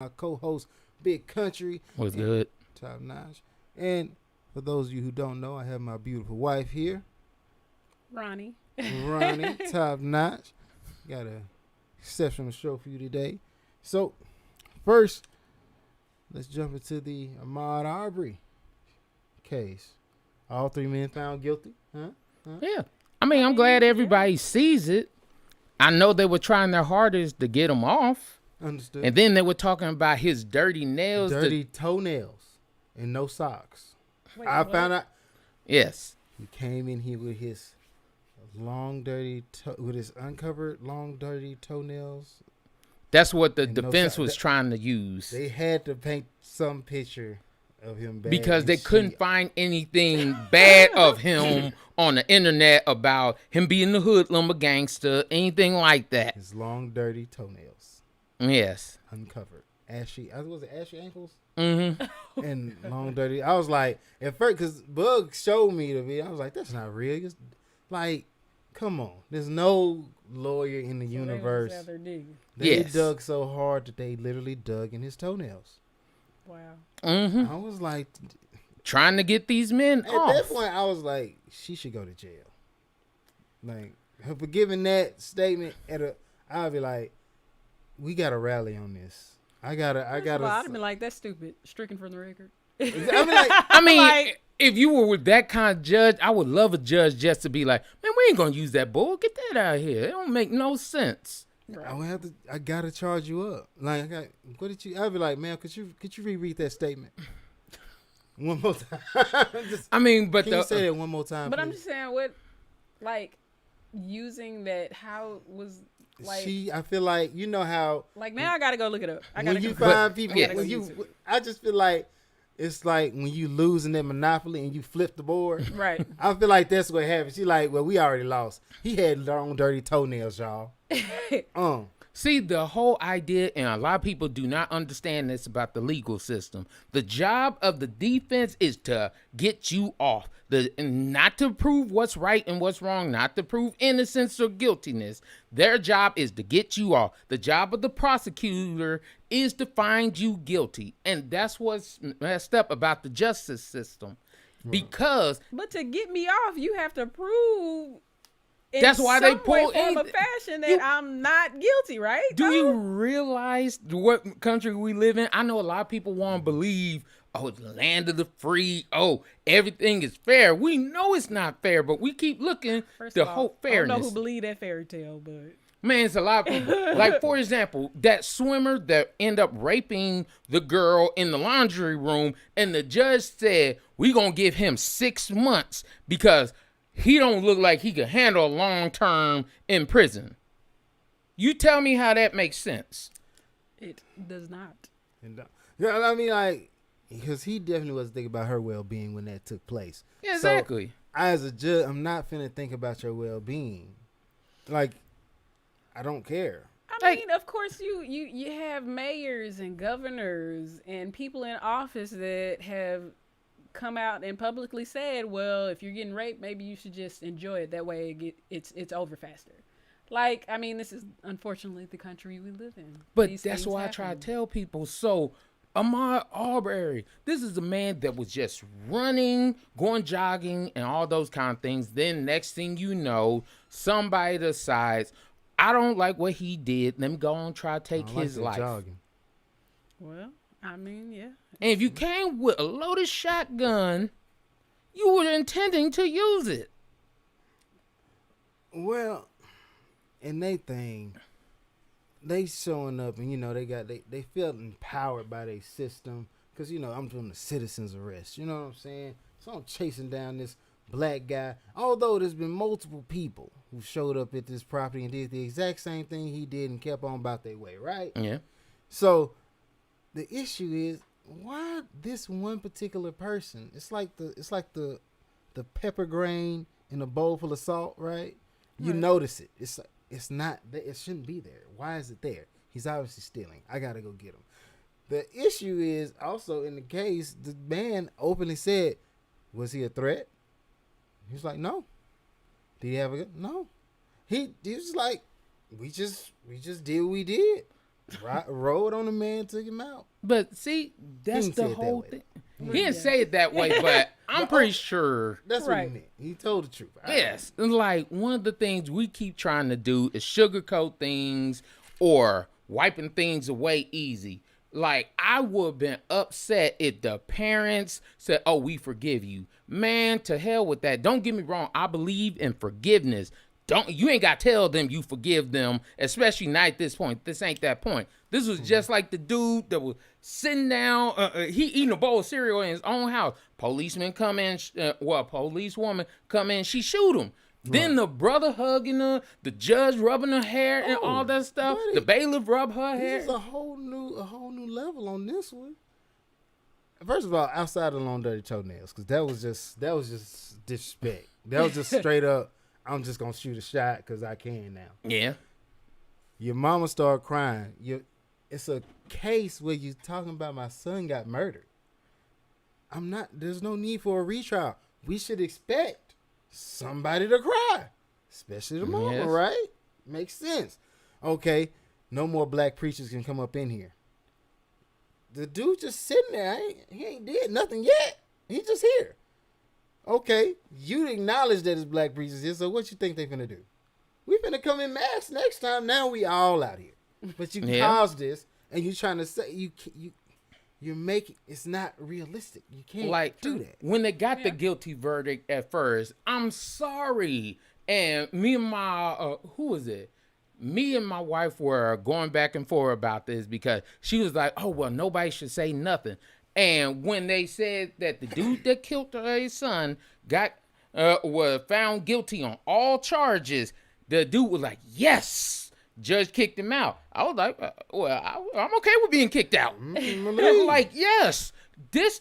my co-host, Big Country. Was and good. Top Notch. And for those of you who don't know, I have my beautiful wife here, Ronnie. Ronnie, Top Notch. Got a exceptional show for you today. So, first, let's jump into the Ahmad Arbery case. All three men found guilty. Huh? Yeah. I mean, I'm glad everybody sees it. I know they were trying their hardest to get him off. Understood. And then they were talking about his dirty nails. Dirty toenails and no socks. Wait, I what? found out Yes. he came in here with his long, dirty, with his uncovered, long, dirty toenails. That's what the And no defense sock. was trying to use. They had to paint some picture of him bad Because and they couldn't shit. find anything bad of him on the internet about him being the hoodlum, a gangster, anything like that. His long, dirty toenails Yes. uncovered. Ashy, was it ashy ankles? Mm-hmm. And long, dirty. I was like, at first, because Bug showed me the video, I was like, that's not real. It's like, come on. There's no lawyer in the universe. They was out there digging. They Yes. dug so hard that they literally dug in his toenails. Wow. Mm-hmm. I was like, Trying to get these men at off. that point, I was like, she should go to jail. Like, her for giving that statement I'll be like, we got to rally on this. I gotta. I'd have been like, that's stupid. Stricken from the record. I mean, like, I mean, Like- if you were with that kind of judge, I would love a judge just to be like, man, we ain't going to use that bull. Get that out of here. It don't make no sense. I would have to. I gotta charge you up. Like, what did you? I'd be like, man, could you reread that statement one more time? Just, I mean, but can you say that one more time? But I'm please? just saying, what, like, using that, how was, like, I feel like you know how like, now I got to go look it up. I got when to you go. find people, yeah. when you, I just feel like it's like when you losing that Monopoly and you flip the board. Right. I feel like that's what happened. She like, well, we already lost. He had long, dirty toenails, y'all. See, the whole idea, and a lot of people do not understand this about the legal system. The job of the defense is to get you off. Not to prove what's right and what's wrong, not to prove innocence or guiltiness. Their job is to get you off. The job of the prosecutor is to find you guilty. And that's what's messed up about the justice system. Because But to get me off, you have to prove. In That's why they some way, pull form, in- or fashion that you- I'm not guilty, right? do though? you realize what country we live in? I know a lot of people want to believe, oh, it's the land of the free. Oh, everything is fair. We know it's not fair, but we keep looking First the of all, whole I don't know fairness. who believe that fairy tale, but Man, it's a lot of people. Like, for example, that swimmer that ended up raping the girl in the laundry room, and the judge said, we going to give him 6 months because he don't look like he can handle a long term in prison. You tell me how that makes sense. it does not. And, yeah, I mean, like, because he definitely was thinking about her well-being when that took place. Exactly. So, I, as a judge, I'm not finna think about your well-being. Like, I don't care. I mean, of course, you have mayors and governors and people in office that have come out and publicly said, well, if you're getting raped, maybe you should just enjoy it. That way it's over faster. Like, I mean, this is unfortunately the country we live in. But These that's things why I try to happen. tell people. So, Ahmad Arberry, this is a man that was just running, going jogging, and all those kind of things. Then next thing you know, somebody decides, I don't like what he did. Let me go and try to take I don't like his that life. jogging. Well, I mean, yeah. And if you came with a loaded shotgun, you were intending to use it. Well, and they showing up, and you know they felt empowered by their system, because you know I'm doing the citizen's arrest. You know what I'm saying? So I'm chasing down this black guy. Although there's been multiple people who showed up at this property and did the exact same thing he did and kept on about their way, right? Yeah. So the issue is, why this one particular person? It's like the pepper grain in a bowl full of salt, right? You Right. notice it. It's not. It shouldn't be there. Why is it there? He's obviously stealing. I gotta go get him. The issue is also in the case, the man openly said, "Was he a threat?" He was like, "No." Did he have a gun? No. He was like, "We just did what we did." Rode on the man, took him out. But see, that's the whole thing. He didn't say it that way, but I'm pretty sure. That's what he meant. He told the truth. Yes. Like, one of the things we keep trying to do is sugarcoat things or wiping things away easy. Like, I would have been upset if the parents said, oh, we forgive you. Man, to hell with that. Don't get me wrong. I believe in forgiveness. You ain't got to tell them you forgive them, especially not at this point. This ain't that point. This was just like the dude that was sitting down, he eating a bowl of cereal in his own house. Policeman come in, policewoman come in, she shoot him. Then the brother hugging her, the judge rubbing her hair and all that stuff. Buddy, the bailiff rub her hair. This is a whole new level on this one. First of all, outside of long dirty toenails, because that was just disrespect. That was just straight up. I'm just gonna shoot a shot because I can now. Yeah. Your mama started crying. It's a case where you talking about my son got murdered. There's no need for a retrial. We should expect somebody to cry, especially the mama, right? Makes sense. Okay, no more black preachers can come up in here. The dude just sitting there. He ain't did nothing yet. He just here. Okay, you acknowledge that it's black preachers here, so what you think they finna do? We finna come in mass next time. Now we all out here. But you caused this, and you trying to say you're making it's not realistic. You can't do that. When they got the guilty verdict at first, I'm sorry. And me and my me and my wife were going back and forth about this because she was like, oh, well, nobody should say nothing. And when they said that the dude that killed her son was found guilty on all charges, the dude was like, yes. Judge kicked him out. I was like, I'm okay with being kicked out. Like, yes, this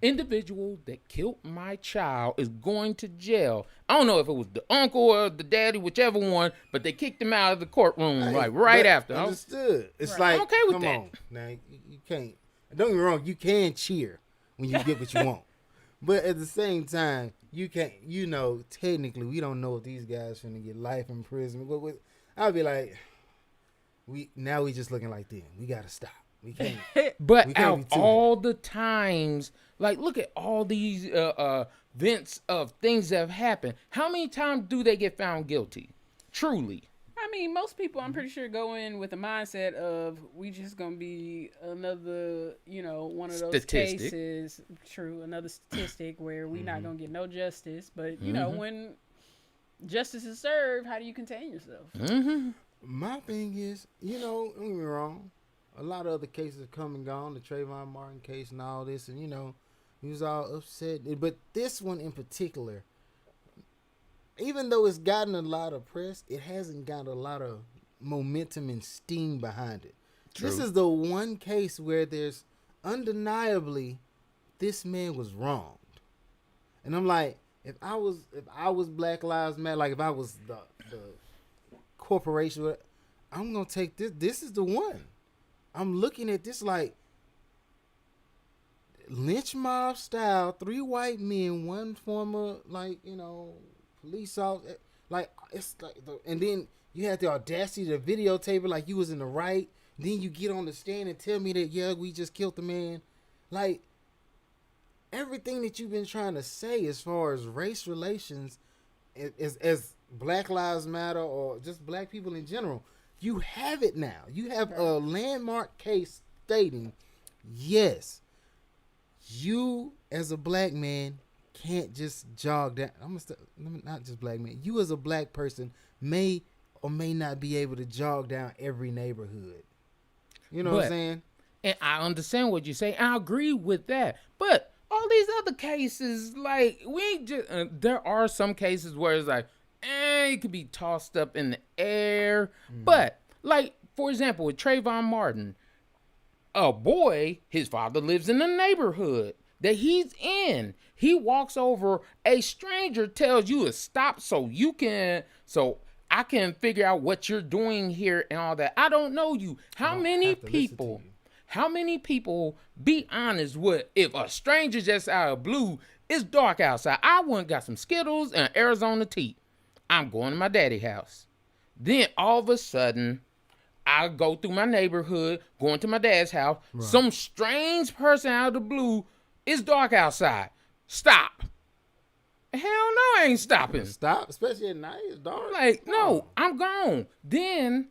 individual that killed my child is going to jail. I don't know if it was the uncle or the daddy, whichever one, but they kicked him out of the courtroom after. Understood. It's like, I'm okay with that. On. Now, you can't. Don't get me wrong. You can cheer when you get what you want. But at the same time, you can't, technically, we don't know if these guys finna get life in prison. I'll be like, we just looking like them. We gotta stop. We can't. But out of all the times, like, look at all these events of things that have happened. How many times do they get found guilty? Truly. I mean, most people, I'm pretty sure, go in with the mindset of we just gonna be another, one of those cases. True, another statistic where we not gonna get no justice. But when justice is served, how do you contain yourself? Mm-hmm. My thing is, don't get me wrong. A lot of other cases have come and gone. The Trayvon Martin case and all this, and he was all upset. But this one in particular, even though it's gotten a lot of press, it hasn't got a lot of momentum and steam behind it. True. This is the one case where there's undeniably this man was wronged. And I'm like, if I was Black Lives Matter, like if I was the corporation, I'm gonna take this. This is the one. I'm looking at this like lynch mob style, 3 white men, 1 former police officer. Like it's like, and then you had the audacity to videotape it like you was in the right. Then you get on the stand and tell me that we just killed the man. Like everything that you've been trying to say as far as race relations, as Black Lives Matter or just black people in general, you have it now. You have a landmark case stating, yes, you as a black man can't just jog down. Not just black man. You as a black person may or may not be able to jog down every neighborhood. You know what I'm saying? And I understand what you say. I agree with that. But all these other cases, like, we ain't just, there are some cases where it's like, it could be tossed up in the air. But, like, for example, with Trayvon Martin, a boy, his father lives in the neighborhood that he's in. He walks over, a stranger tells you to stop so I can figure out what you're doing here and all that. I don't know you. How many people, be honest with, if a stranger just out of blue, it's dark outside, I went got some Skittles and Arizona tea. I'm going to my daddy's house. Then all of a sudden, I go through my neighborhood, going to my dad's house. Right. Some strange person out of the blue, it's dark outside. Stop. Hell no, I ain't stopping. Stop, especially at night. It's dark. Like, no, I'm gone. Then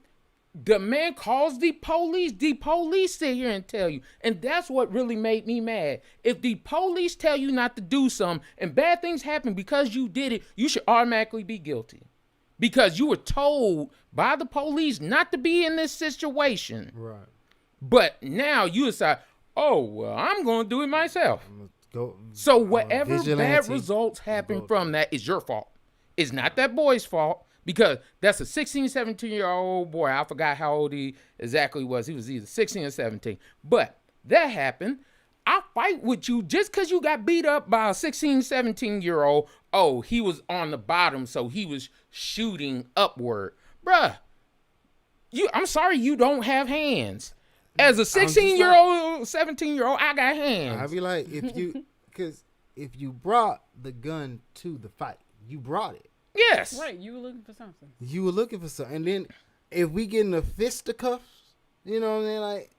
the man calls the police. The police sit here and tell you. And that's what really made me mad. If the police tell you not to do something and bad things happen because you did it, you should automatically be guilty. Because you were told by the police not to be in this situation. Right. But now you decide, oh, well, I'm going to do it myself. So whatever bad results happen from that is your fault. It's not that boy's fault. Because that's a 16, 17-year-old boy. I forgot how old he exactly was. He was either 16 or 17. But that happened. I fight with you just because you got beat up by a 16, 17-year-old. Oh, he was on the bottom, so he was shooting upward. Bruh, I'm sorry you don't have hands. As a 16-year-old, 17-year-old, I got hands. I'd be like, because if you brought the gun to the fight, you brought it. Yes. Right, you were looking for something. And then if we get in the fisticuffs, you know what I mean? Like,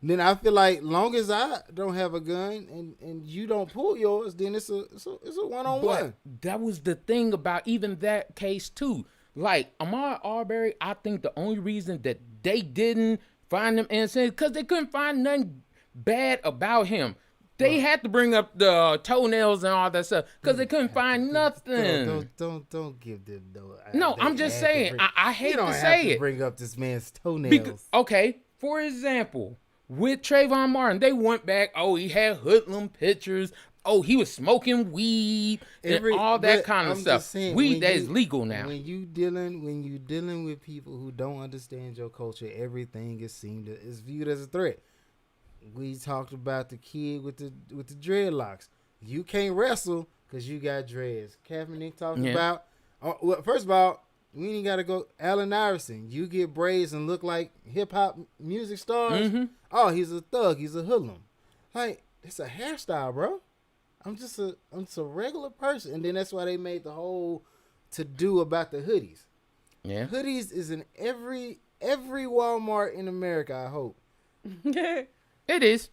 then I feel like long as I don't have a gun and you don't pull yours, then it's a one-on-one. But that was the thing about even that case too. Like Ahmad Arberry, I think the only reason that they didn't find him innocent is because they couldn't find nothing bad about him. They had to bring up the toenails and all that stuff because they couldn't find nothing. Don't give them no. I'm just saying. I hate to say it. Bring up this man's toenails. Okay, for example, with Trayvon Martin, they went back. Oh, he had hoodlum pictures. Oh, he was smoking weed and all that kind of stuff. Weed that is legal now. When you dealing with people who don't understand your culture, everything is viewed as a threat. We talked about the kid with the dreadlocks. You can't wrestle because you got dreads. Kaepernick talked about. Well, first of all, we ain't got to go. Allen Iverson, you get braids and look like hip hop music stars. Mm-hmm. Oh, he's a thug. He's a hoodlum. Like, it's a hairstyle, bro. I'm just a regular person, and then that's why they made the whole to do about the hoodies. Yeah, hoodies is in every Walmart in America. I hope. It is.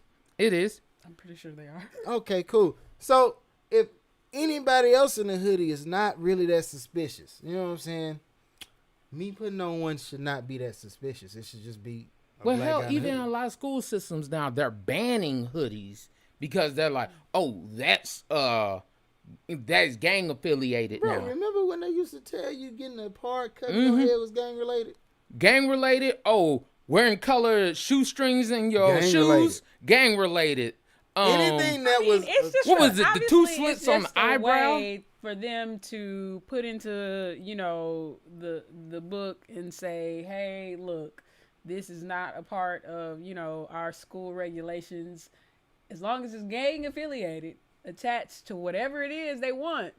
I'm pretty sure they are. Okay, cool. So if anybody else in the hoodie is not really that suspicious, you know what I'm saying? Me putting on one should not be that suspicious. It should just be well, hell, even in a lot of school systems now, they're banning hoodies because they're like, oh, that's gang affiliated now. Bro, remember when they used to tell you getting a part cut your head was gang related? Gang related? Oh, wearing colored shoestrings in your shoes, gang related. Anything that was what was it? The two slits on the eyebrow. Way for them to put into the book and say, hey, look, this is not a part of our school regulations. As long as it's gang affiliated, attached to whatever it is they want.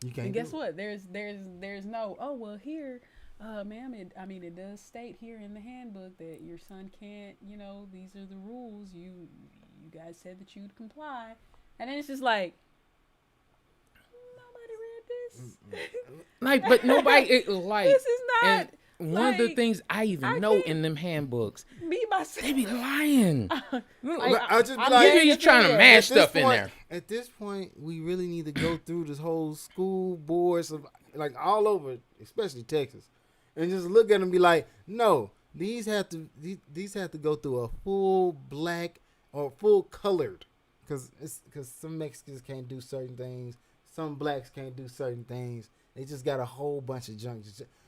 You can't. And guess what? There's no. Oh well, here. Ma'am, it does state here in the handbook that your son can't, these are the rules. You guys said that you'd comply. And then it's just like, nobody read this. But nobody, like, this is not. One of the things I know in them handbooks, be myself. They be lying. I'll just be like, you're trying to mash stuff in there. At this point, we really need to go through this whole school boards of, like, all over, especially Texas. And just look at them and be like, no, these have to go through a full black or full colored, because some Mexicans can't do certain things, some blacks can't do certain things. They just got a whole bunch of junk.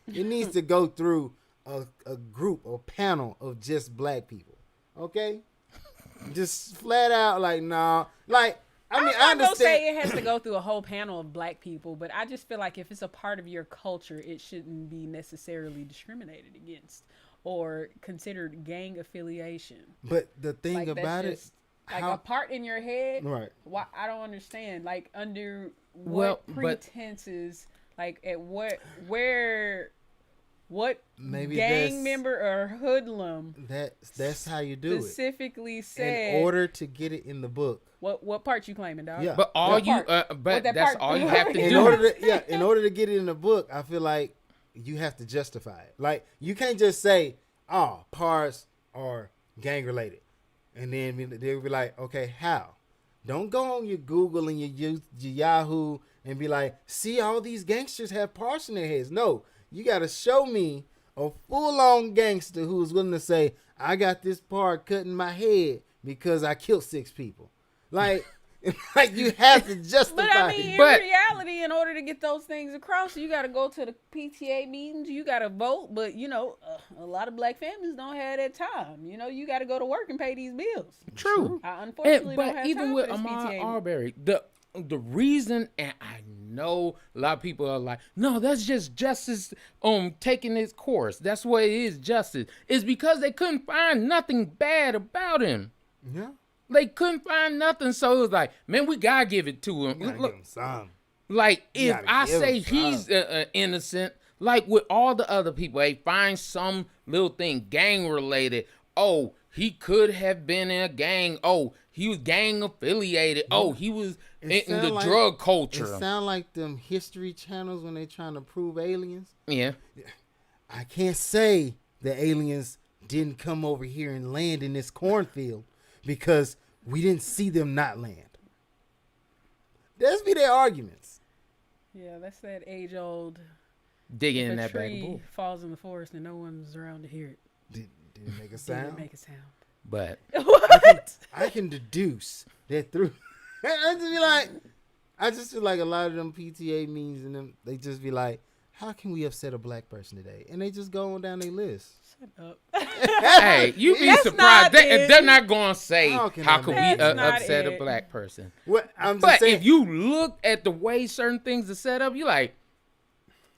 It needs to go through a group or panel of just black people, okay? Just flat out, like, nah, like. I understand. Don't say it has to go through a whole panel of black people, but I just feel like if it's a part of your culture, it shouldn't be necessarily discriminated against or considered gang affiliation. But the thing about it, like a part in your head, right? Why, I don't understand. Like under what pretenses? Like at what maybe gang member or hoodlum? That's how you do specifically said in order to get it in the book. What part you claiming, dog? Yeah, but that's all you have to do. In order to get it in the book, I feel like you have to justify it. Like you can't just say, parts are gang related. And then they'll be like, okay, how? Don't go on your Google and your Yahoo and be like, see, all these gangsters have parts in their heads. No, you got to show me a full-on gangster who's willing to say, I got this part cut in my head because I killed 6 people. Like, like you have to justify But I mean, it. in reality, in order to get those things across, you got to go to the PTA meetings. You got to vote. But a lot of black families don't have that time. You got to go to work and pay these bills. True. I unfortunately don't but have even time with for this Ahmad PTA. Arberry, the reason, and I know a lot of people are like, no, that's just justice taking its course. That's what it is, justice. It's because they couldn't find nothing bad about him. Yeah. They couldn't find nothing, so it was like, man, we gotta give it to him. Look, give him some. Like, if I say he's innocent, like with all the other people, they find some little thing gang related. Oh, he could have been in a gang. Oh, he was gang affiliated. Oh, he was in the drug culture. It sound like them history channels when they trying to prove aliens. Yeah. I can't say the aliens didn't come over here and land in this cornfield because we didn't see them not land. That's be their arguments. Yeah, that's that age-old. Digging in that bag of tree bull. falls in the forest and no one's around to hear it. Did it make a sound? Did it make a sound? But What? I can deduce that through. I just feel like a lot of them PTA meetings and them, they just be like, how can we upset a black person today? And they just go on down their list. Shut up. hey, you be That's surprised. not They're not going to say, How how can we That's not upset a it. black person? What I'm just But saying, if you look at the way certain things are set up, you're like,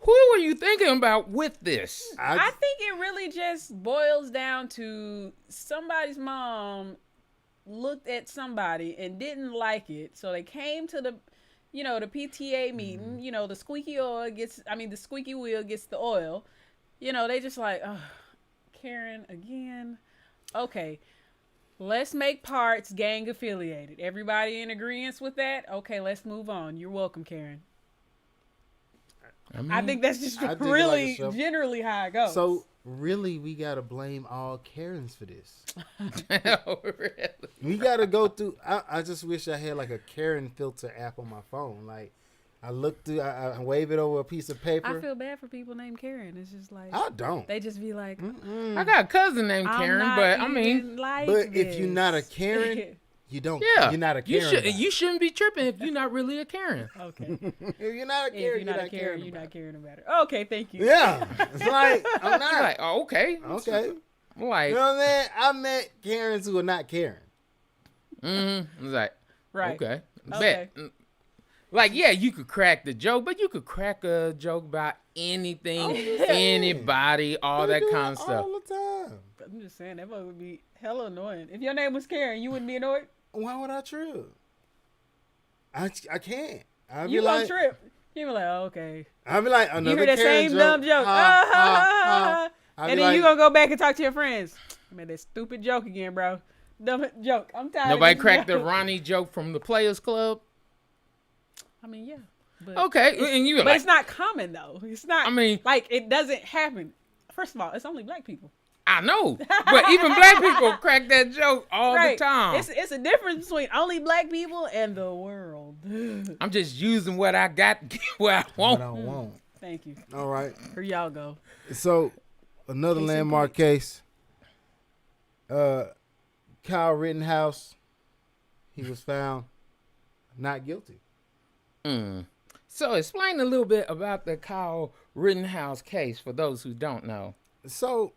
who were you thinking about with this? I think it really just boils down to somebody's mom looked at somebody and didn't like it, so they came to the PTA meeting. The squeaky wheel gets the oil. They just like, oh, Karen again. Okay, let's make parts gang affiliated. Everybody in agreement with that? Okay, let's move on. You're welcome, Karen. I think that's just really generally how it goes. So really, we gotta blame all Karens for this. Oh, really? We gotta go through. I just wish I had like a Karen filter app on my phone. Like I look through, I wave it over a piece of paper. I feel bad for people named Karen. It's just like I don't. They just be like, I got a cousin named Karen, but I mean, but if you're not a Karen, you don't. Yeah, you're not a Karen. You shouldn't be tripping if you're not really a Karen. Okay. If you're not a Karen, you're not caring. You're not caring about it. Okay, thank you. Yeah, it's like I'm not. You're like, oh, okay. Like, you know what I'm saying? I met Karens who are not Karen. Mm-hmm. It's like, right. Okay. Okay. Bet. Like, yeah, you could crack the joke, but you could crack a joke about anything, anybody, all that kind of stuff. All the time. I'm just saying that would be hella annoying. If your name was Karen, you wouldn't be annoyed. Why would I trip? I can't. I'd You be gonna like, trip? You be like, oh, okay. I'd be like, another You hear that Karen same dumb joke, and then you gonna go back and talk to your friends. I made that stupid joke again, bro. Dumb joke. I'm tired. Nobody of this cracked joke. the Ronnie joke from the Players Club. I mean, yeah. But Okay, and you but like, it's not common though. It's not. I mean, like it doesn't happen. First of all, it's only black people. I know, but even black people crack that joke all the time. It's a difference between only black people and the world. I'm just using what I got, what I want. What I want. Thank you. All right. Here y'all go. So, another Case in landmark point. case. Kyle Rittenhouse, he was found not guilty. So explain a little bit about the Kyle Rittenhouse case for those who don't know. So,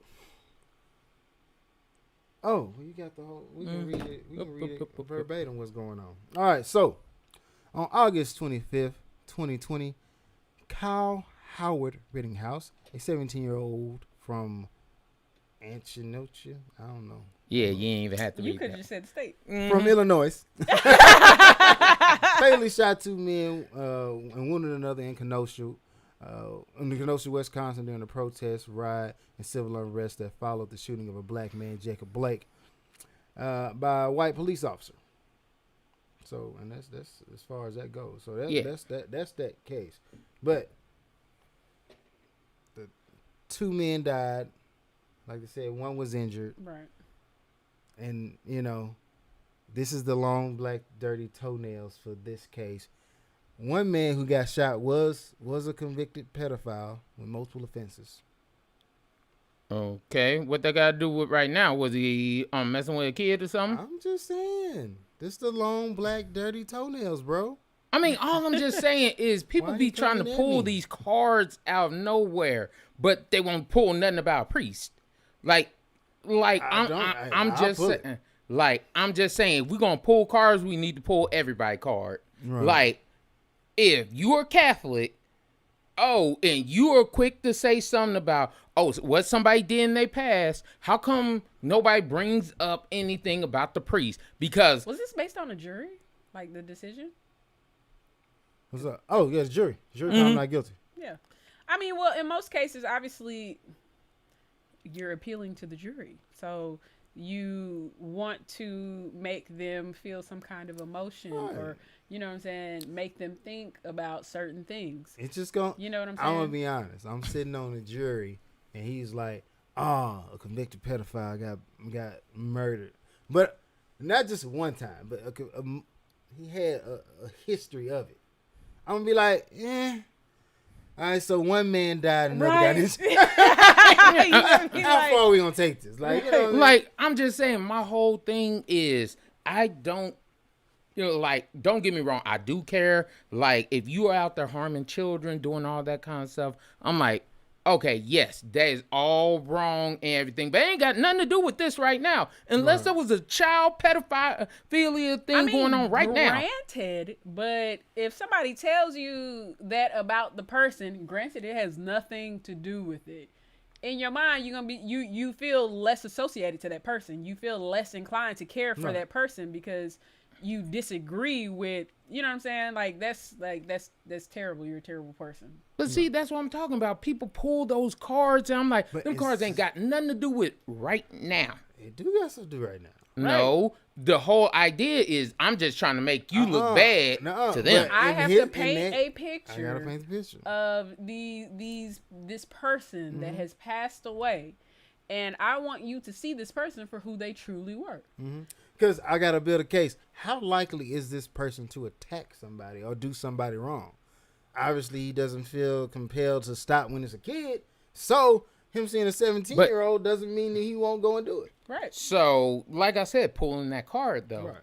you got the whole. We can read it. We can read it verbatim. What's going on? All right. So, on August 25th, 2020, Kyle Howard Rittenhouse, a 17-year-old from Kenosha, I don't know. Yeah, you ain't even have to You read could that. just said the state. From Illinois. Fatally shot 2 men and wounded another in Kenosha, Wisconsin during the protest, riot, and civil unrest that followed the shooting of a black man, Jacob Blake, by a white police officer. So, and that's as far as that goes. So that's that case. But the 2 men died. like I said, one was injured. Right. And, this is the long, black, dirty toenails for this case. One man who got shot was a convicted pedophile with multiple offenses. Okay, what they got to do with right now? Was he messing with a kid or something? I'm just saying. This the long, black, dirty toenails, bro. I mean, all I'm just saying is people be trying to pull these cards out of nowhere, but they won't pull nothing about a priest. I'm just saying, if we're gonna pull cards, we need to pull everybody card. Right. Like, if you're Catholic, and you are quick to say something about, what somebody did in their past, how come nobody brings up anything about the priest? Because was this based on a jury, like the decision? What's up? Oh, yeah, the jury. Jury found not guilty. Yeah, I mean, well, in most cases, obviously, you're appealing to the jury, so you want to make them feel some kind of emotion, right, or you know what I'm saying, make them think about certain things. It's just going. You know what I'm saying? I'm gonna be honest. I'm sitting on the jury, and he's like, a convicted pedophile got murdered, but not just one time, but he had a history of it. I'm gonna be like, all right, so one man died, another guy didn't. How far are we gonna take this? I'm just saying, my whole thing is, I don't, don't get me wrong, I do care. Like, if you are out there harming children, doing all that kind of stuff, I'm like, okay, yes, that is all wrong and everything, but it ain't got nothing to do with this right now. Unless there was a child pedophilia thing going on right now. Granted, but if somebody tells you that about the person, granted, it has nothing to do with it. In your mind, you're gonna be you feel less associated to that person. You feel less inclined to care for that person because you disagree with, you know what I'm saying? That's terrible. You're a terrible person. But see, that's what I'm talking about. People pull those cards, and I'm like, them cards ain't got nothing to do with right now. It do got something to do right now. No, the whole idea is I'm just trying to make you look bad to them. I have to paint a picture. I gotta paint the picture of this person that has passed away, and I want you to see this person for who they truly were. Because I gotta build a case. How likely is this person to attack somebody or do somebody wrong? Obviously, he doesn't feel compelled to stop when it's a kid. So him seeing a 17-year-old doesn't mean that he won't go and do it. Right. So, like I said, pulling that card, though. Right.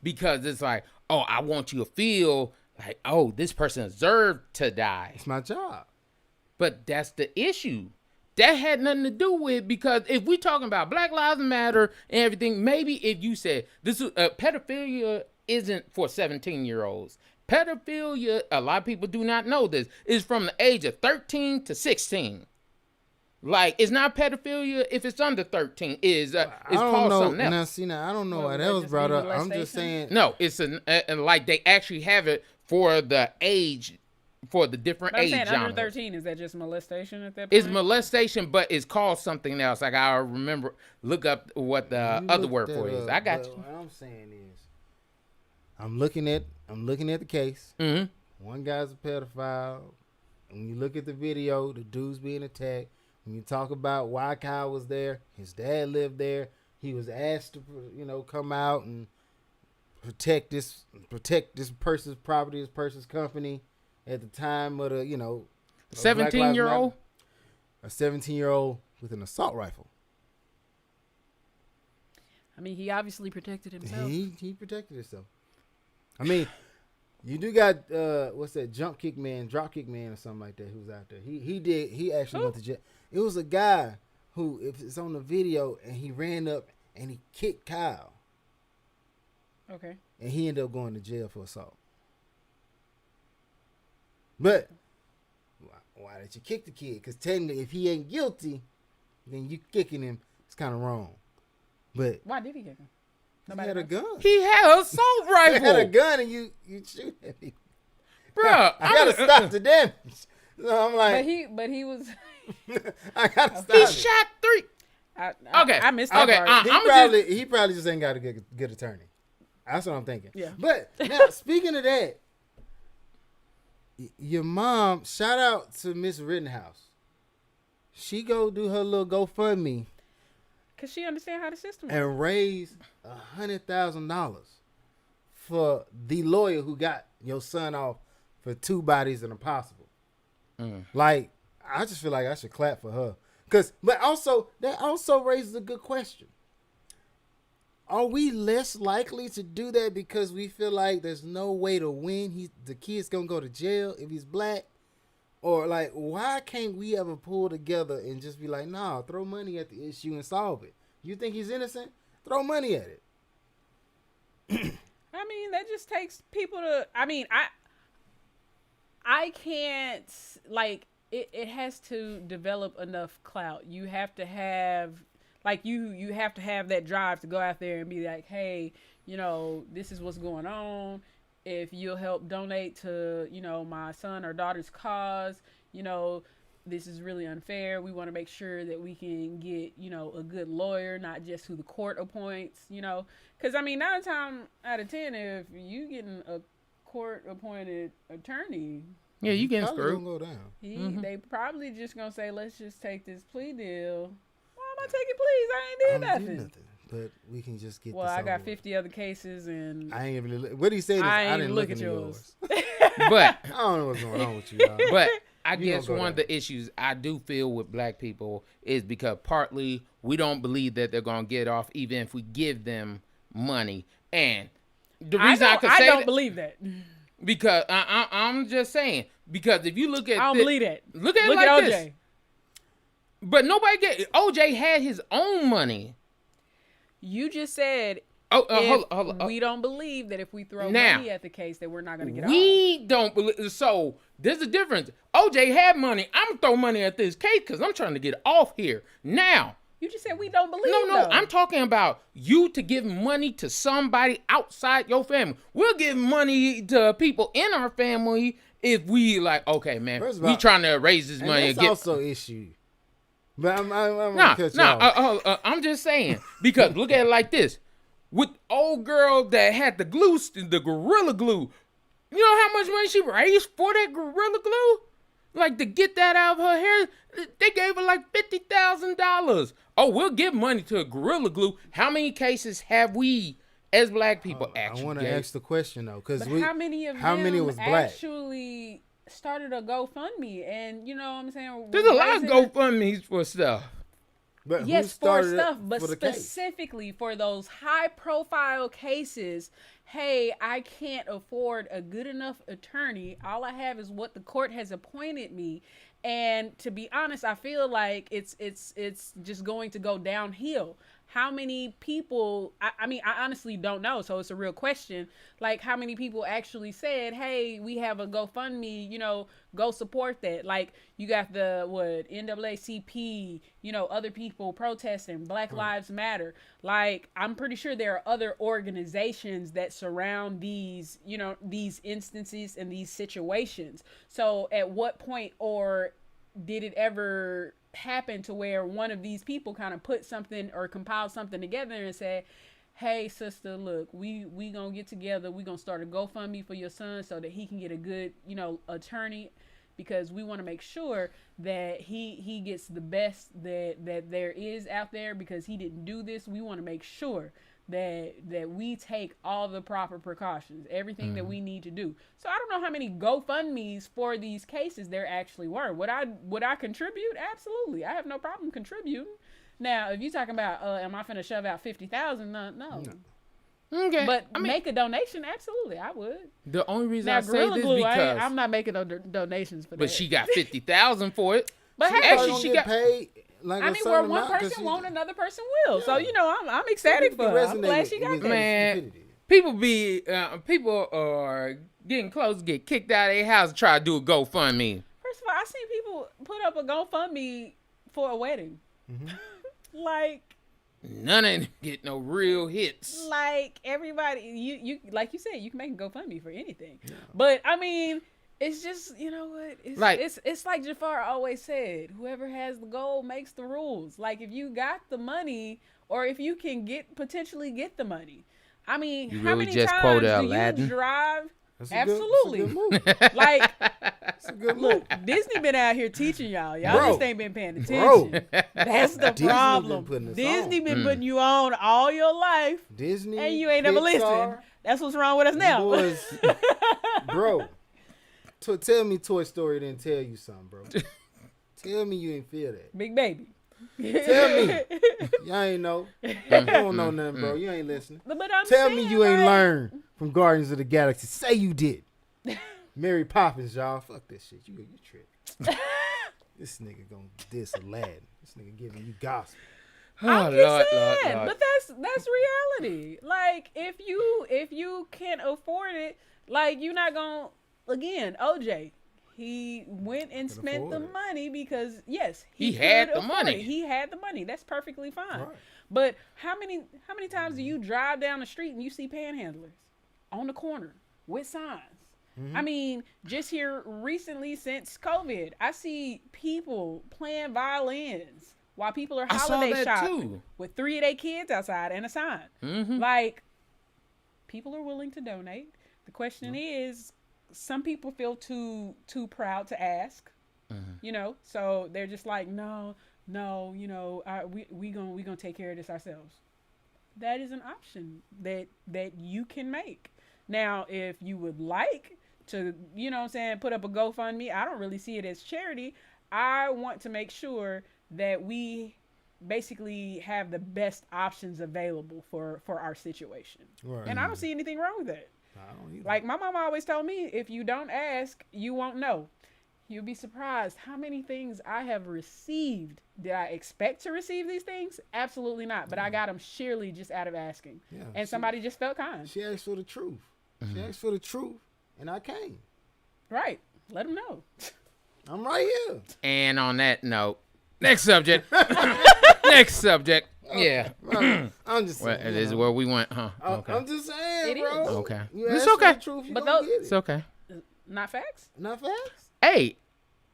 Because it's like, I want you to feel like, this person deserved to die. It's my job. But that's the issue. That had nothing to do with, because if we talking about Black Lives Matter and everything, maybe if you said this is pedophilia isn't for 17-year-olds. Pedophilia, a lot of people do not know this, is from the age of 13 to 16. Like, it's not pedophilia if it's under 13. It's called something else. Now, I don't know why that was brought up. I'm just saying. No, it's like they actually have it for the age, for the different age genres. Under 13, is that just molestation at that point? It's molestation, but it's called something else. Like, I remember, look up what the other word for it is. I got you. What I'm saying is, I'm looking at the case. Mm-hmm. One guy's a pedophile. When you look at the video, the dude's being attacked. When you talk about why Kyle was there, his dad lived there. He was asked to, come out and protect this person's property, this person's company at the time of the, 17-year-old? A 17-year-old with an assault rifle. I mean, he obviously protected himself. He protected himself. I mean, you do got what's that, drop kick man or something like that who's out there. He actually went to jail. It was a guy who, if it's on the video, and he ran up and he kicked Kyle. Okay. And he ended up going to jail for assault. But why did you kick the kid? Because technically, if he ain't guilty, then you kicking him, it's kind of wrong. But why did he kick him? He had a gun. He had an assault rifle. He had a gun, and you shoot at me. Bro, I gotta stop the damage. So I'm like, but he was. I gotta stop. He shot 3. Okay, I missed that part. He probably just ain't got a good attorney. That's what I'm thinking. Yeah. But now, speaking of that, your mom, shout out to Miss Rittenhouse. she go do her little GoFundMe. Cause she understand how the system works. And raise $100,000 for the lawyer who got your son off for 2 bodies and impossible. Like, I just feel like I should clap for her. But also, that also raises a good question. Are we less likely to do that because we feel like there's no way to win? The kid's gonna go to jail if he's black, or like, why can't we ever pull together and just be like, nah, throw money at the issue and solve it? You think he's innocent? Throw money at it. I mean, that just takes people to. I mean, I can't like it. It has to develop enough clout. You have to have. Like, you have to have that drive to go out there and be like, hey, you know, this is what's going on. If you'll help donate to, you know, my son or daughter's cause, you know, this is really unfair. We want to make sure that we can get, you know, a good lawyer, not just who the court appoints, you know. Because, I mean, 9 times out of 10, if you getting a court-appointed attorney, yeah, you getting screwed. Go down. They probably just going to say, let's just take this plea deal. I take it, please. I ain't did nothing. But we can just get. Well, I got 50 other cases, and I ain't really. What he said is I didn't look at yours. But I don't know what's going on with you. Dog. But I guess one of the issues I do feel with black people is because partly we don't believe that they're gonna get off, even if we give them money. And the reason I don't believe that, because I'm just saying, because if you look at I don't believe that. Look at OJ. This. But nobody OJ had his own money. You just said hold on. We don't believe that if we throw money at the case that we're not going to get off. We don't believe. So there's a difference. OJ had money. I'm going to throw money at this case because I'm trying to get off here. Now. You just said we don't believe. No. I'm talking about you to give money to somebody outside your family. We'll give money to people in our family if we like, okay, man, we trying to raise this money. That's also issue. But I'm just saying, because look at it like this. With old girl that had the glue, the Gorilla Glue, you know how much money she raised for that Gorilla Glue? Like, to get that out of her hair, they gave her like $50,000. Oh, we'll give money to a Gorilla Glue. How many cases have we, as black people, actually I want to ask the question, though, because how many of them was black? Actually started a GoFundMe, and you know what I'm saying? There's a lot of GoFundMes for stuff. But yes, for stuff, but specifically for those high-profile cases. Hey, I can't afford a good enough attorney. All I have is what the court has appointed me. And to be honest, I feel like it's just going to go downhill. How many people, I mean, I honestly don't know, so it's a real question. Like, how many people actually said, hey, we have a GoFundMe, you know, go support that. Like, you got the, NAACP, you know, other people protesting, Black Lives Matter. Like, I'm pretty sure there are other organizations that surround these, you know, these instances and these situations. So at what point, or did it ever happen to where one of these people kind of put something or compiled something together and said, hey, sister, look, we gonna get together, we gonna start a GoFundMe for your son so that he can get a good, you know, attorney, because we want to make sure that he gets the best that there is out there, because he didn't do this. We want to make sure that we take all the proper precautions, everything that we need to do. So I don't know how many GoFundMes for these cases there actually were. Would I contribute? Absolutely. I have no problem contributing. Now, if you're talking about, am I finna shove out $50,000? No. Okay. But make a donation, absolutely, I would. The only reason now, I say Gorilla this Glue, because I'm not making no donations for that. But she got $50,000 for it. But hey, actually, she got paid. Like, I mean, where one person won't, another person will. Yeah. So you know, I'm excited for her. I'm glad she got that. Man, people are getting close to get kicked out of their house to try to do a GoFundMe. First of all, I seen people put up a GoFundMe for a wedding. Like, none of them get no real hits. Like, everybody, you like you said, you can make a GoFundMe for anything. Yeah. But I mean, it's just, you know what? It's like Jafar always said, whoever has the goal makes the rules. Like, if you got the money, or if you can potentially get the money. I mean, how many times do you drive? Absolutely. That's a good move. Like, That's a good look, move. Disney been out here teaching y'all. Y'all Bro. just ain't been paying attention. That's the Disney problem. been putting us Disney on. been putting you on all your life, Disney, and you ain't never listened. Pixar, That's what's wrong with us now. boys, bro. Tell me Toy Story didn't tell you something, bro. Tell me you ain't feel that. Big baby. Tell me. Y'all ain't know. You don't know nothing, bro. You ain't listening. But I'm Tell saying, me you ain't like, learned from Guardians of the Galaxy. Say you did. Mary Poppins, y'all. Fuck that shit. You trip. This nigga gonna diss Aladdin. This nigga giving you gospel. I'm just saying, but that's reality. Like, if you can't afford it, like, you're not gonna. Again, OJ, he went and spent the money because yes, he had the money. He had the money. That's perfectly fine. Right. But how many times do you drive down the street and you see panhandlers on the corner with signs? I mean, just here recently since COVID, I see people playing violins while people are holiday shopping with 3 of their kids outside and a sign. Like, people are willing to donate. The question is, some people feel too proud to ask, you know, so they're just like, no, you know, we gonna take care of this ourselves. That is an option that you can make. Now, if you would like to, you know what I'm saying, put up a GoFundMe, I don't really see it as charity. I want to make sure that we basically have the best options available for our situation. Right. And I don't see anything wrong with that. I don't either. Like, my mom always told me, if you don't ask, you won't know. You'll be surprised how many things I have received. Did I expect to receive these things? Absolutely not. But I got them sheerly just out of asking. Yeah, and somebody just felt kind. She asked for the truth. She asked for the truth, and I came. Right. Let them know. I'm right here. And on that note, next subject. Next subject. Yeah. I'm just saying. Well, it is where we went, huh? Okay. I'm just saying, it bro. Is. Okay. It's okay. Truth, but those, it's okay. Not facts? Not facts? Hey.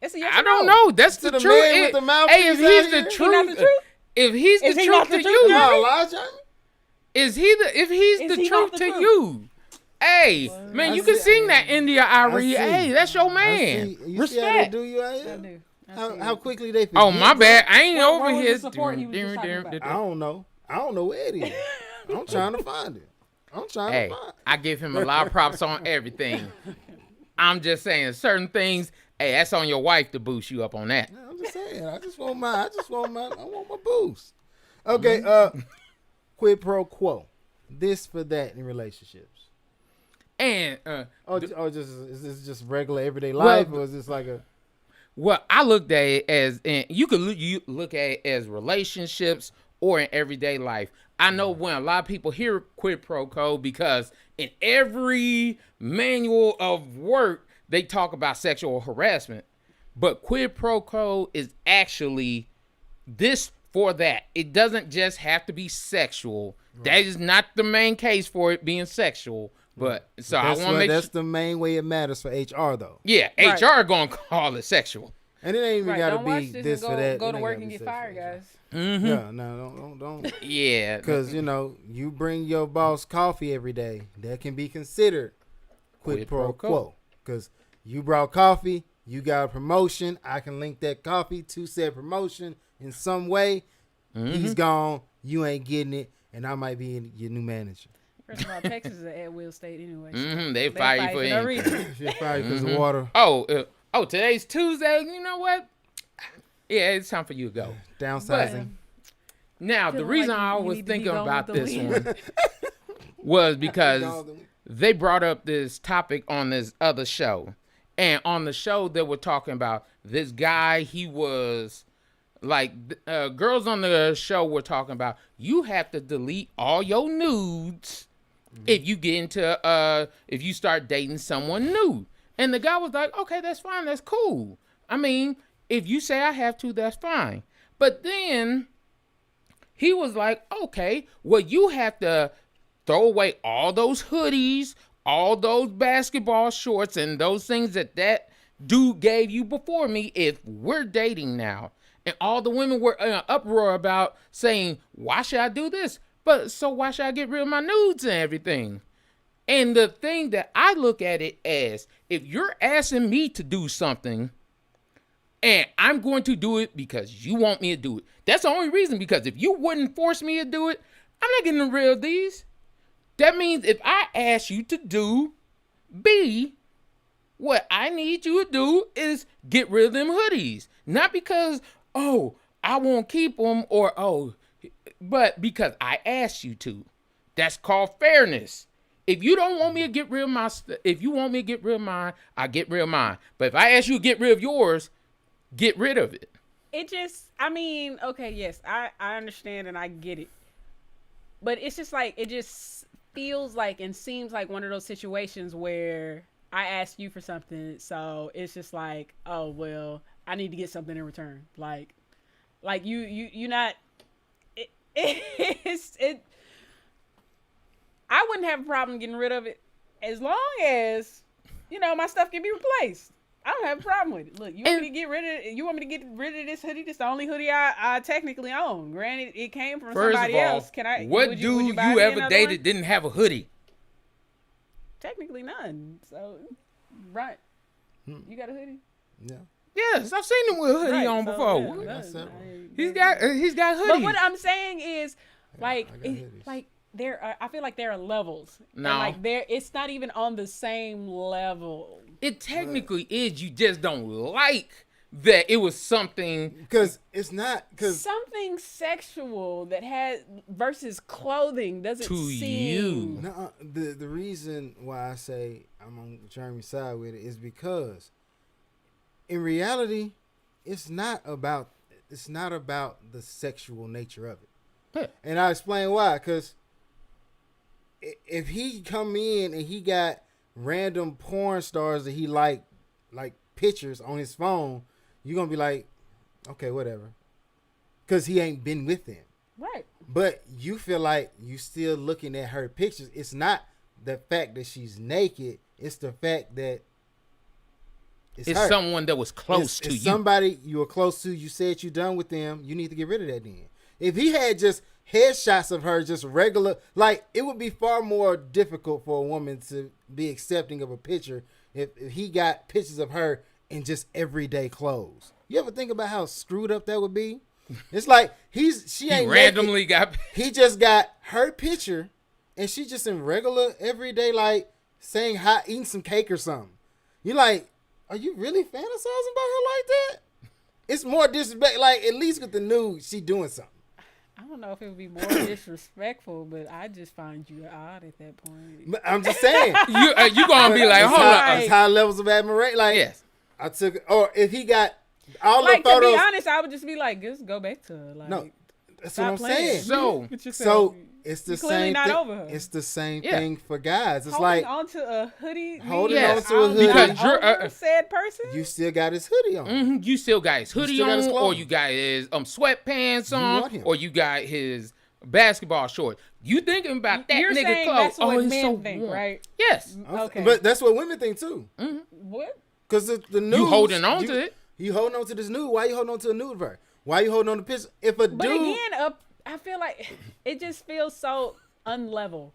It's a yes I don't know. That's the truth. Hey, if he's the truth, if he's the truth to you, is he the if he's the truth to you? Hey, man, you can sing that India Ari. Hey, that's your man. You see how they do you out here? How quickly they forget. Oh, my bad. I ain't over here. I don't know. I don't know where it is. I'm trying to find it. I'm trying to find it. I give him a lot of props on everything. I'm just saying certain things. Hey, that's on your wife to boost you up on that. Yeah, I'm just saying. I want my boost. Okay. Quid pro quo. This for that in relationships. And is this just regular everyday life, or is this like a? Well, I looked at it as, and you could look at it as relationships or in everyday life. I know when a lot of people hear quid pro quo, because in every manual of work they talk about sexual harassment, but quid pro quo is actually this for that. It doesn't just have to be sexual. Right. That is not the main case for it being sexual. But so I want to make that's the main way it matters for HR though. Yeah, right. HR gonna call it sexual, and it ain't even gotta be this or that. Go to work and get fired, guys. Mm-hmm. Yeah, no, don't. Yeah, because you bring your boss coffee every day. That can be considered quid pro quo. Because you brought coffee, you got a promotion. I can link that coffee to said promotion in some way. Mm-hmm. He's gone. You ain't getting it, and I might be your new manager. First of all, Texas is an at-will state anyway. So they fire you for no reason. They fire you because of water. Oh, today's Tuesday. You know what? Yeah, it's time for you to go. Downsizing. Now, the reason I was thinking about this one was because they brought up this topic on this other show. And on the show, they were talking about this guy. He was like, girls on the show were talking about, you have to delete all your nudes if you get into if you start dating someone new. And the guy was like, okay, that's fine, that's cool. I mean, if you say I have to, that's fine. But then he was like, okay, well, you have to throw away all those hoodies, all those basketball shorts, and those things that dude gave you before me if we're dating now. And all the women were in an uproar about saying, why should I do this? But so why should I get rid of my nudes and everything? And the thing that I look at it as, if you're asking me to do something and I'm going to do it because you want me to do it, that's the only reason. Because if you wouldn't force me to do it, I'm not getting rid of these. That means if I ask you to do B, what I need you to do is get rid of them hoodies. Not because, oh, I won't keep them but because I asked you to. That's called fairness. If you don't want me to get rid of if you want me to get rid of mine, I get rid of mine. But if I ask you to get rid of yours, get rid of it. It just, I mean, okay, yes, I understand and I get it. But it's just like, it just feels like and seems like one of those situations where I ask you for something, so it's just like, oh, well, I need to get something in return. Like you not, it I wouldn't have a problem getting rid of it as long as, my stuff can be replaced. I don't have a problem with it. Look, you want me to get rid of this hoodie? This is the only hoodie I technically own. Granted, it came from somebody else. What dude you ever dated didn't have a hoodie? Technically none. So, right. You got a hoodie? Yeah. Yes, I've seen him with a hoodie on before. Yeah, He's got hoodies. But what I'm saying is, I feel like there are levels. No. And it's not even on the same level. It technically is. You just don't like that it was something. Because it's not. Something sexual that has versus clothing doesn't to seem. You. No, the reason why I say I'm on Jeremy's side with it is because in reality, it's not about the sexual nature of it. Yeah. And I'll explain why. Because if he come in and he got random porn stars that he like pictures on his phone, you're gonna be like, okay, whatever, because he ain't been with them, right? But you feel like you still looking at her pictures. It's not the fact that she's naked, it's the fact that it's her. Someone that was close to you, somebody you were close to. You said you done with them, you need to get rid of that. Then if he had just headshots of her, just regular, like, it would be far more difficult for a woman to be accepting of a picture if he got pictures of her in just everyday clothes. You ever think about how screwed up that would be? It's like he randomly got. He just got her picture, and she just in regular everyday, like saying hi, eating some cake or something. You're like, are you really fantasizing about her like that? It's more disrespect. Like, at least with the nude, she doing something. I don't know if it would be more disrespectful, but I just find you odd at that point. But I'm just saying. you gonna be like, hold on. It's high levels of admiration. Like, yes. I took, or if he got all like, the photos. To be honest, I would just be like, just go back to her. Like, no, that's what I'm saying. So it's the same thing. Over her. It's the same thing for guys. It's holding like onto a hoodie. Holding onto a hoodie because you're a said person. You still got his hoodie on. Mm-hmm, you still got his hoodie on, or you got his sweatpants on, or you got his basketball shorts. You thinking about that You're nigga clothes? Oh, he's men so think, warm. Right? Yes. Okay. But that's what women think too. Mm-hmm. What? Because the news, you holding on to it. You holding on to this nude. Why you holding on to a nude of her? Why you holding on to picture? If a but dude, again, I feel like it just feels so unlevel.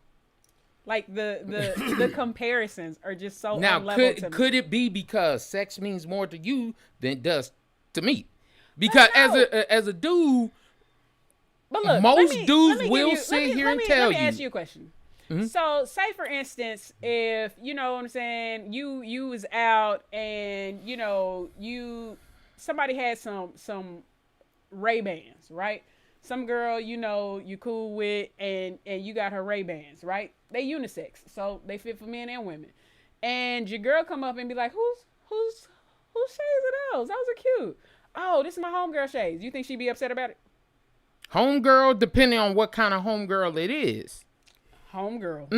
Like the comparisons are just so unlevel to me. Could it be because sex means more to you than it does to me? Because as a dude, but look, most dudes will sit here and tell you. Let me ask you a question. Mm-hmm. So, say for instance, if you know what I'm saying, you was out and somebody had some Ray-Bans, right? Some girl you cool with and you got her Ray-Bans, right? They unisex, so they fit for men and women. And your girl come up and be like, whose shades are those? Those are cute. Oh, this is my homegirl shades. You think she'd be upset about it? Homegirl, depending on what kind of homegirl it is. Homegirl.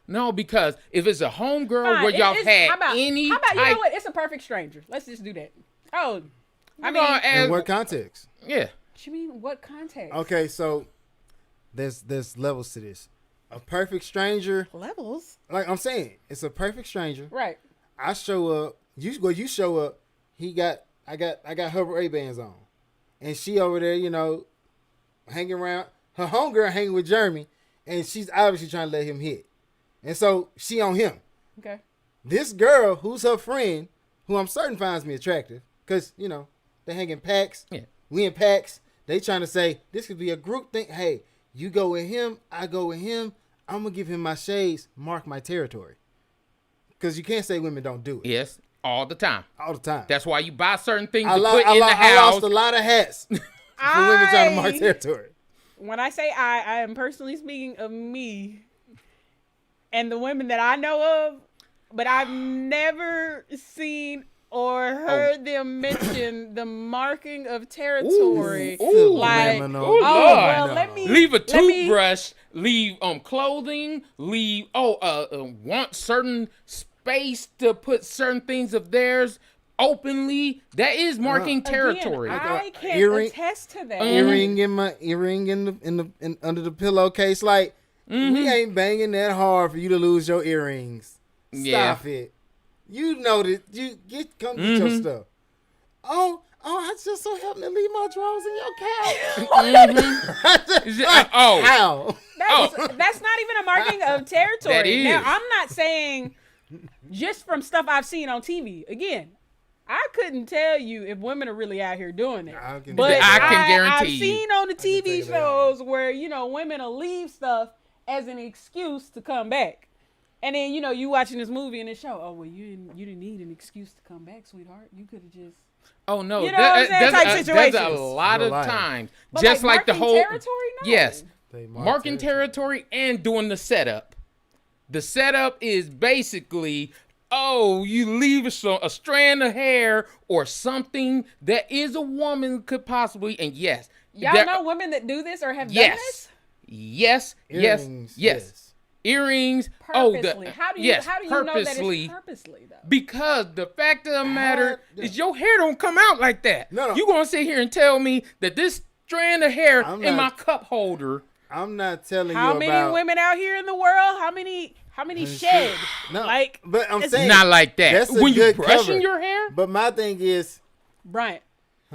No, because if it's a homegirl where y'all had how about you know what? It's a perfect stranger. Let's just do that. Oh, in what context? Yeah. What you mean? What context? Okay, so there's levels to this. A perfect stranger. Levels. Like I'm saying, it's a perfect stranger. Right. I show up. You show up. I got her Ray-Bans on, and she over there, hanging around. Her homegirl hanging with Jeremy, and she's obviously trying to let him hit. And so she on him. Okay. This girl, who's her friend, who I'm certain finds me attractive, because, you know, they hang in packs. Yeah. We in packs. They trying to say, this could be a group thing. Hey, you go with him, I go with him. I'm going to give him my shades, mark my territory. Because you can't say women don't do it. Yes, all the time. All the time. That's why you buy certain things I to put in the house. I lost a lot of hats for women trying to mark territory. When I say I am personally speaking of me and the women that I know of, but I've never seen or heard them mention the marking of territory. Ooh, like, Lord. let me leave a toothbrush, leave clothing, leave want certain space to put certain things of theirs openly. That is marking territory. Again, I can attest to that. Earring in under the pillowcase. Like, we ain't banging that hard for you to lose your earrings. Stop it. You know that you come get your stuff. Oh, I just so happened to leave my drawers in your couch. How? That's not even a marking of territory. That is. Now, I'm not saying just from stuff I've seen on TV. Again, I couldn't tell you if women are really out here doing it. But I can guarantee I've seen on the TV shows where, you know, women will leave stuff as an excuse to come back. And then, you know, you watching this movie and it show, oh, well, you didn't need an excuse to come back, sweetheart. You could have just. Oh, no. You know what I'm saying? Type situations. There's a lot of times. But just like the whole. Territory? No. Yes. Marking territory and doing the setup. The setup is basically, you leave a strand of hair or something that is a woman could possibly, and yes. Y'all know women that do this or have done this? Yes. Earrings, Yes. Earrings. Purposely. How do you know that it's purposely, though? Because the fact of the matter is your hair don't come out like that. No. You gonna sit here and tell me that this strand of hair in my cup holder. I'm not telling you how about. many women out here in the world? How many shed? No, like, but I'm saying not like that. That's when you brushing cover. your hair. But my thing is, Bryant,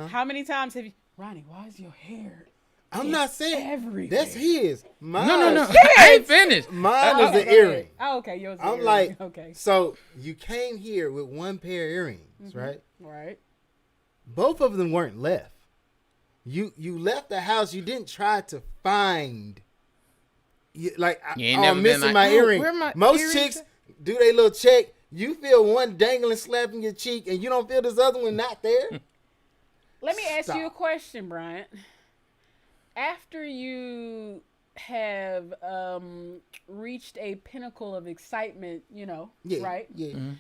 how many times have you, Ronnie? Why is your hair? I'm not saying everywhere. That's his. Mine, no. I ain't finished. Mine is the earring. Oh, okay. Yours. I'm like, okay. So you came here with one pair of earrings, right? Right. Both of them weren't left. You left the house. You didn't try to find. I'm missing my earring. Most chicks do their little check. You feel one dangling, slapping your cheek, and you don't feel this other one not there. Let me ask you a question, Bryant. After you have reached a pinnacle of excitement, right? Yeah. Mm-hmm.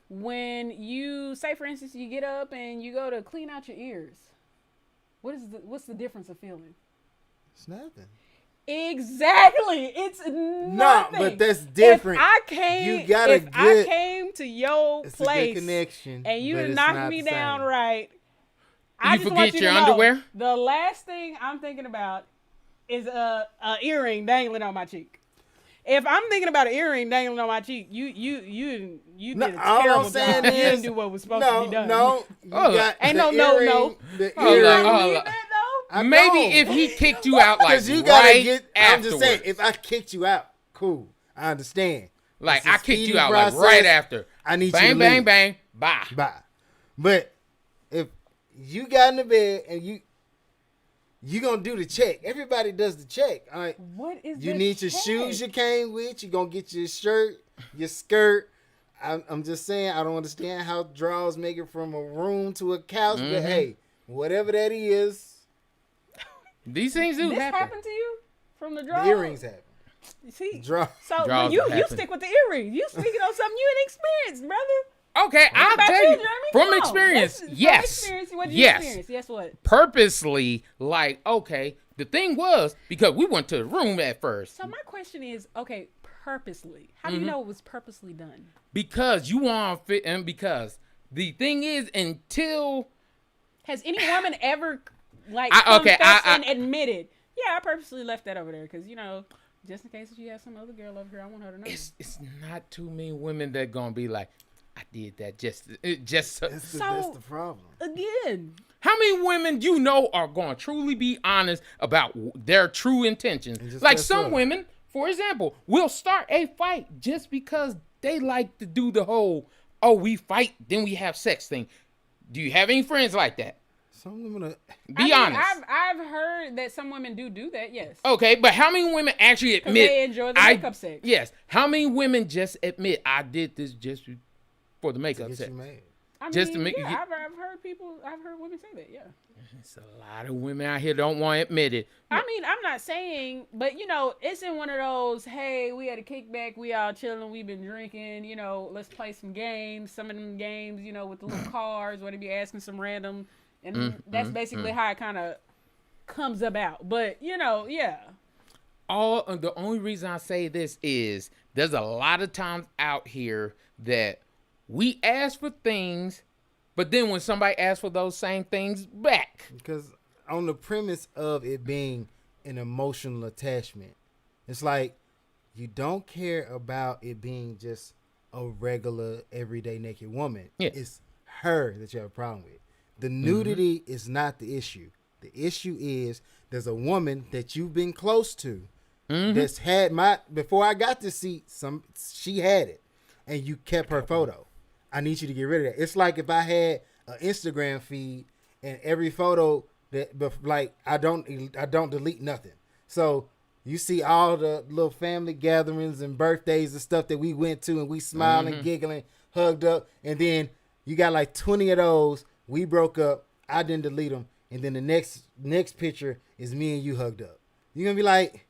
When you say, for instance, you get up and you go to clean out your ears, what's the difference of feeling? It's nothing. Exactly. It's nothing. No, but that's different. I came to your place connection, and you done knocked me down right. You forget your underwear? The last thing I'm thinking about is a earring dangling on my cheek. If I'm thinking about an earring dangling on my cheek, you did a terrible job. You didn't do what was supposed to be done. No. The earring. Maybe if he kicked you out like you right afterwards. I'm just saying, if I kicked you out, cool. I understand. Like I kicked you out like right after. I need bang, you to bang, leave. bang, bang, bye. But if you got in the bed and you gonna do the check. Everybody does the check. All right. What is you need your shoes you came with. You gonna get your shirt, your skirt. I'm just saying I don't understand how drawers make it from a room to a couch. But hey, whatever that is. These things do happen. This happened to you from the drawers? The earrings happen. See? So when you stick with the earrings. You speaking on something you ain't experienced, brother. Okay, I'll tell you. Jeremy? From experience, yes. What did you experience? Yes, what? Purposely, like, okay, the thing was, because we went to the room at first. So my question is, okay, purposely. How do you know it was purposely done? Because you want to fit, and because the thing is, until... Has any woman ever... confessed and admitted, I purposely left that over there because, just in case you have some other girl over here, I want her to know. It's not too many women that gonna be like, I did that just that's the problem. Again. How many women are gonna truly be honest about their true intentions? Like some women, for example, will start a fight just because they like to do the whole, oh, we fight, then we have sex thing. Do you have any friends like that? Some women Be honest. I've heard that some women do that, yes. Okay, but how many women actually admit they enjoy the makeup sex? Yes. How many women just admit I did this just for the makeup sex? To make you. I've heard women say that, yeah. It's a lot of women out here don't want to admit it. I mean, I'm not saying, but it's in one of those, hey, we had a kickback, we all chilling, we've been drinking, let's play some games. Some of them games, with the little cars, where they be asking some random, and that's basically how it kind of comes about. But, yeah. The only reason I say this is there's a lot of times out here that we ask for things, but then when somebody asks for those same things back. Because on the premise of it being an emotional attachment, it's like you don't care about it being just a regular, everyday naked woman. Yeah. It's her that you have a problem with. The nudity is not the issue. The issue is there's a woman that you've been close to that's had before I got to see she had it, and you kept her photo. I need you to get rid of that. It's like if I had an Instagram feed and every photo that, like, I don't delete nothing. So you see all the little family gatherings and birthdays and stuff that we went to, and we smiling, giggling, hugged up, and then you got like 20 of those. We broke up. I didn't delete them, and then the next picture is me and you hugged up. You're gonna be like,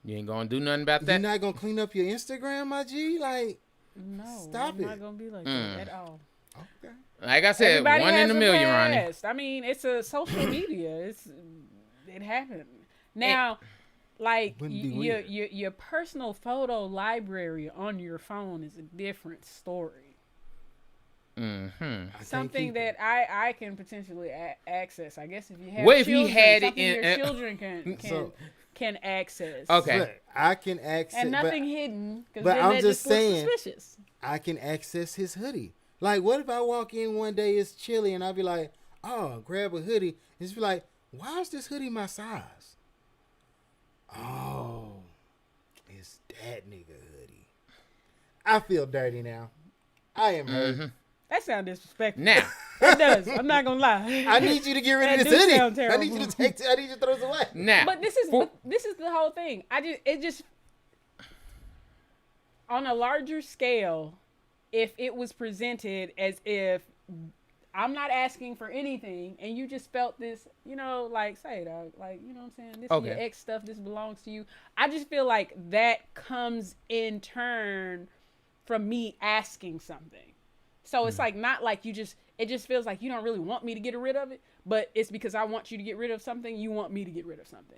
you ain't gonna do nothing about that. You're not gonna clean up your Instagram, my G? Like. No, stop I'm not gonna be like that at all. Okay. Like I said, everybody one in a million, Ronnie. I mean, it's a social media. It happened. Now, like your personal photo library on your phone is a different story. Something that I can potentially access. I guess if you have children, if he had it in your children can access. Okay. But I can access. And nothing hidden. But I'm just saying, suspicious. I can access his hoodie. Like, what if I walk in one day, it's chilly, and I be like, oh, grab a hoodie. And just be like, why is this hoodie my size? Oh, it's that nigga hoodie. I feel dirty now. I am hurt. That sounds disrespectful. Now. It does. I'm not gonna lie. I need you to get rid of this hoodie. I need you to throw this away. Now. But this is the whole thing. It just on a larger scale, if it was presented as if I'm not asking for anything and you just felt this, like, say, dog, like, you know what I'm saying? This is your ex stuff, this belongs to you. I just feel like that comes in turn from me asking something. So it's like not like it just feels like you don't really want me to get rid of it, but it's because I want you to get rid of something, you want me to get rid of something.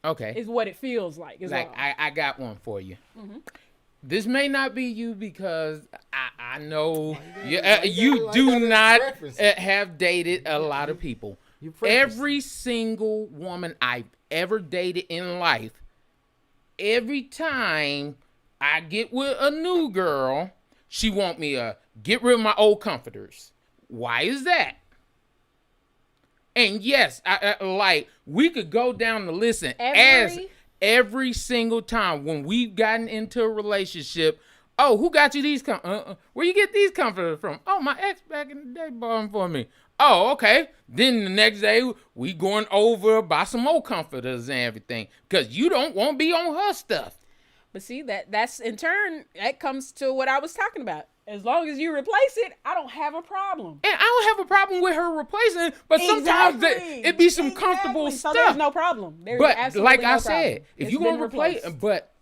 Okay. Is what it feels like. I got one for you. This may not be you because I know you do not have dated a lot of people. Every single woman I've ever dated in life, every time I get with a new girl, she want me to get rid of my old comforters. Why is that? And yes, I we could go down the list and every single time when we've gotten into a relationship, oh, who got you these where you get these comforters from? Oh, my ex back in the day bought them for me. Oh, okay. Then the next day we going over buy some more comforters and everything because you don't want to be on her stuff. But see, that's in turn, that comes to what I was talking about. As long as you replace it, I don't have a problem. And I don't have a problem with her replacing it, but sometimes it be some comfortable stuff. So there's no problem. There's but like I said, if you gonna replace it, but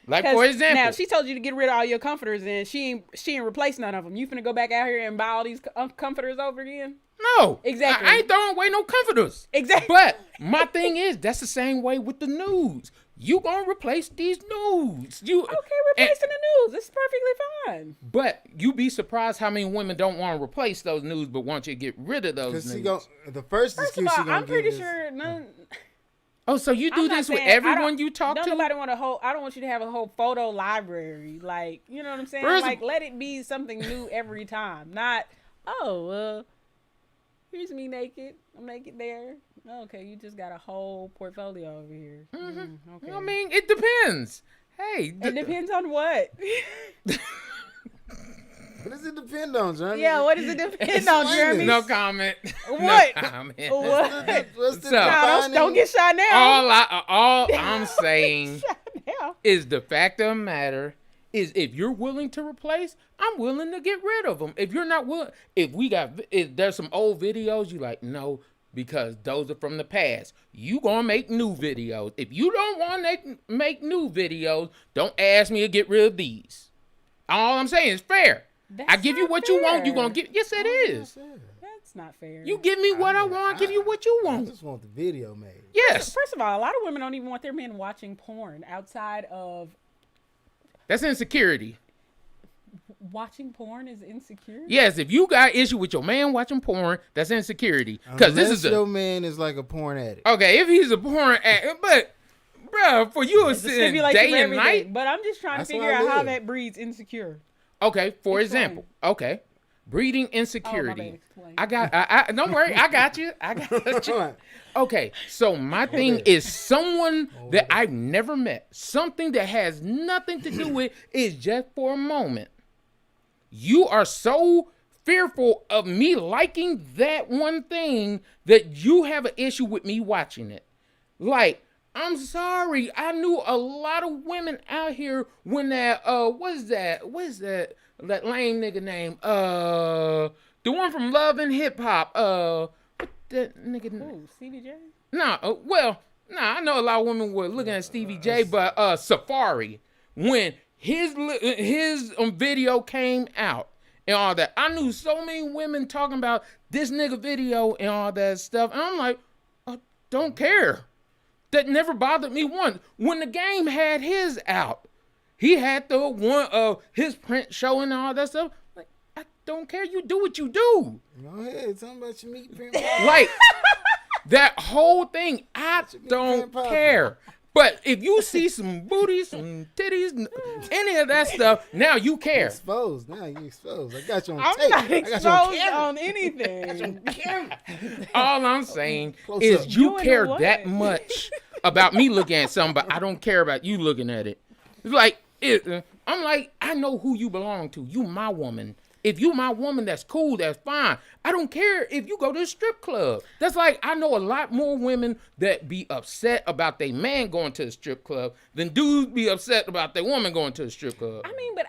like for example, now she told you to get rid of all your comforters and she ain't replaced none of them. You finna go back out here and buy all these comforters over again? No, exactly. I ain't throwing away no comforters. Exactly. But my thing is, that's the same way with the nudes. You gonna replace these nudes? Replacing the nudes, it's perfectly fine. But you be surprised how many women don't want to replace those nudes, but want you to get rid of those nudes. The first excuse she gonna I'm pretty give sure none. Oh, so you do this with everyone you talk to? Nobody want a whole. I don't want you to have a whole photo library. Like, you know what I'm saying? Like, let it be something new every time. Not, here's me naked. I'm naked there. Okay, you just got a whole portfolio over here. Okay. I mean, it depends. Hey, it depends on what. What does it depend on, Johnny? Yeah, what does it depend on, Jeremy? No comment. What? No comment. What's the don't get shot now. All I'm saying is the fact of the matter is if you're willing to replace, I'm willing to get rid of them. If you're not willing, if there's some old videos, you like, no, because those are from the past. You gonna make new videos. If you don't want to make new videos, don't ask me to get rid of these. All I'm saying is fair. I give you what you want, you gonna get. Yes, it is. That's not fair. You give me what I want, give you what you want. I just want the video made. Yes. First of all, a lot of women don't even want their men watching porn outside of. That's insecurity. Watching porn is insecure? Yes, if you got issue with your man watching porn, that's insecurity. Because this is your man is like a porn addict. Okay, if he's a porn addict, but bro, for you it's day and night. But I'm just trying to figure out how that breeds insecure. Okay, for example. Okay. Breeding insecurity. I don't worry, I got you. Okay, so my thing is someone that I've never met, something that has nothing to do with is just for a moment. You are so fearful of me liking that one thing that you have an issue with me watching it. Like, I'm sorry. I knew a lot of women out here when that, what is that lame nigga name? The one from Love and Hip Hop. What that nigga name? Ooh, Stevie J? I know a lot of women were looking at Stevie J, but Safari, when his video came out and all that, I knew so many women talking about this nigga video and all that stuff, and I'm like, I don't care. That never bothered me once. When the Game had his out, he had the one of his print show and all that stuff. Like, I don't care. You do what you do. Go ahead. Tell me about your meat print. Like, that whole thing, I don't care. But if you see some booties, some titties, any of that stuff, now you care. You're exposed. Now you exposed. I got you on I'm tape. not exposed on anything. All I'm saying is you care that much about me looking at something, but I don't care about you looking at it. It's like, I'm like, I know who you belong to. You my woman. If you my woman, that's cool, that's fine. I don't care if you go to a strip club. That's like, I know a lot more women that be upset about their man going to the strip club than dudes be upset about their woman going to the strip club. I mean, but